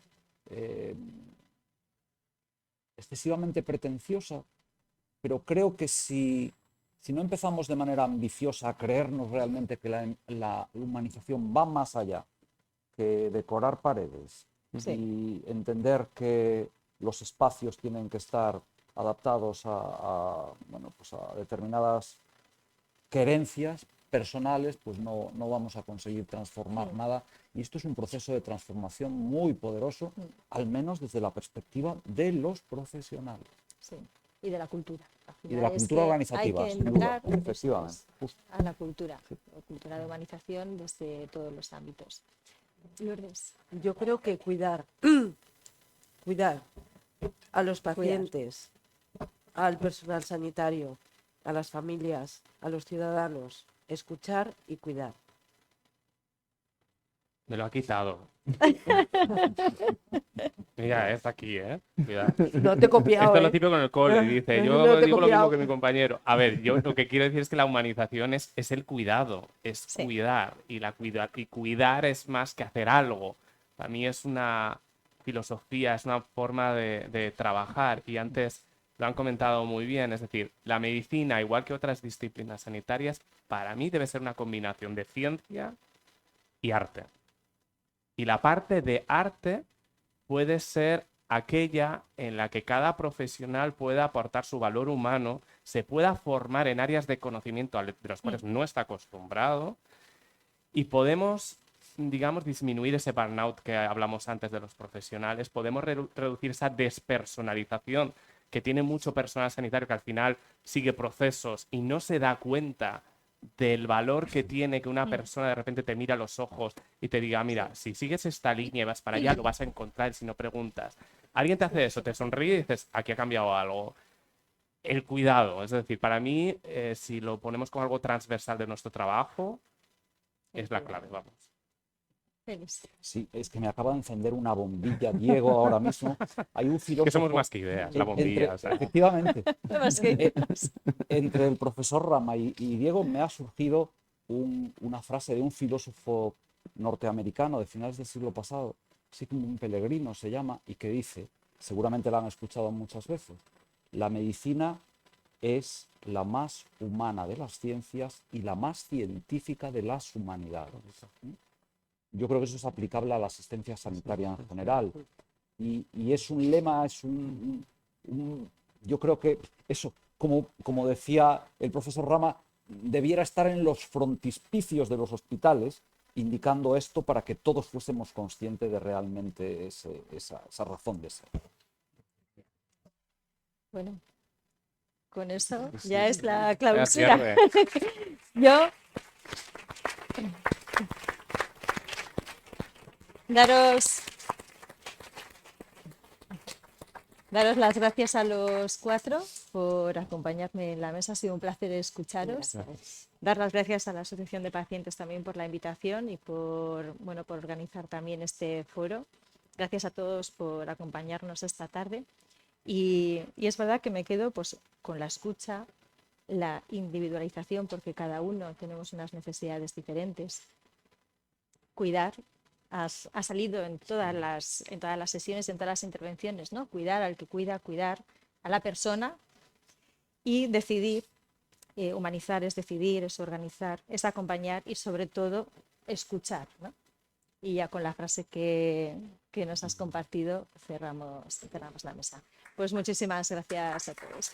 [SPEAKER 4] excesivamente pretenciosa, pero creo que si no empezamos de manera ambiciosa a creernos realmente que la humanización va más allá que decorar paredes y entender que los espacios tienen que estar adaptados a determinadas querencias personales, pues no vamos a conseguir transformar nada. Y esto es un proceso de transformación muy poderoso, al menos desde la perspectiva de los profesionales.
[SPEAKER 3] Sí. Y de la cultura.
[SPEAKER 4] Y de la cultura organizativa,
[SPEAKER 3] hay que
[SPEAKER 4] sin duda,
[SPEAKER 3] entrar
[SPEAKER 4] efectivamente.
[SPEAKER 3] a la cultura de humanización desde todos los ámbitos. Lourdes.
[SPEAKER 6] Yo creo que cuidar a los pacientes, al personal sanitario, a las familias, a los ciudadanos, escuchar y cuidar.
[SPEAKER 5] Me lo ha quitado. Mira, está aquí, ¿eh? Cuidado.
[SPEAKER 6] No te he copiado,
[SPEAKER 5] Esto es lo
[SPEAKER 6] ¿eh?
[SPEAKER 5] típico con el cole. Dice, yo
[SPEAKER 6] No te he
[SPEAKER 5] digo lo mismo
[SPEAKER 6] copiado.
[SPEAKER 5] que mi compañero. A ver, yo lo que quiero decir es que la humanización es el cuidado, es cuidar. Y cuidar es más que hacer algo. Para mí es una filosofía, es una forma de trabajar. Y antes lo han comentado muy bien. Es decir, la medicina, igual que otras disciplinas sanitarias, para mí debe ser una combinación de ciencia y arte. Y la parte de arte puede ser aquella en la que cada profesional pueda aportar su valor humano, se pueda formar en áreas de conocimiento de los cuales no está acostumbrado y podemos, digamos, disminuir ese burnout que hablamos antes de los profesionales, podemos reducir esa despersonalización que tiene mucho personal sanitario que al final sigue procesos y no se da cuenta del valor que tiene que una persona de repente te mira a los ojos y te diga, mira, si sigues esta línea y vas para allá, lo vas a encontrar si no preguntas. Alguien te hace eso, te sonríe y dices, aquí ha cambiado algo. El cuidado, es decir, para mí, si lo ponemos como algo transversal de nuestro trabajo, es la clave, vamos.
[SPEAKER 3] Félix.
[SPEAKER 4] Sí, es que me acaba de encender una bombilla, Diego, ahora mismo. Hay un filósofo...
[SPEAKER 5] Que somos más que ideas, la bombilla.
[SPEAKER 4] Efectivamente.
[SPEAKER 3] Más que
[SPEAKER 4] Entre el profesor Rama y Diego me ha surgido una frase de un filósofo norteamericano de finales del siglo pasado, así como un peregrino se llama, y que dice, seguramente la han escuchado muchas veces, la medicina es la más humana de las ciencias y la más científica de las humanidades. Yo creo que eso es aplicable a la asistencia sanitaria en general. Y es un lema, yo creo que eso, como decía el profesor Rama, debiera estar en los frontispicios de los hospitales, indicando esto para que todos fuésemos conscientes de realmente esa razón de ser.
[SPEAKER 3] Bueno, con eso
[SPEAKER 7] Pues
[SPEAKER 3] ya
[SPEAKER 7] sí,
[SPEAKER 3] es la
[SPEAKER 5] Ya
[SPEAKER 3] clausura.
[SPEAKER 5] cierre.
[SPEAKER 3] Yo daros las gracias a los 4 por acompañarme en la mesa. Ha sido un placer escucharos. Dar las gracias a la Asociación de Pacientes también por la invitación y por, bueno, por organizar también este foro. Gracias a todos por acompañarnos esta tarde. Y es verdad que me quedo pues, con la escucha, la individualización, porque cada uno tenemos unas necesidades diferentes. Cuidar, ha salido en todas las sesiones, en todas las intervenciones, ¿no? Cuidar al que cuida, cuidar a la persona y decidir. Humanizar es decidir, es organizar, es acompañar y sobre todo escuchar, ¿no? Y ya con la frase que nos has compartido cerramos la mesa. Pues muchísimas gracias a todos.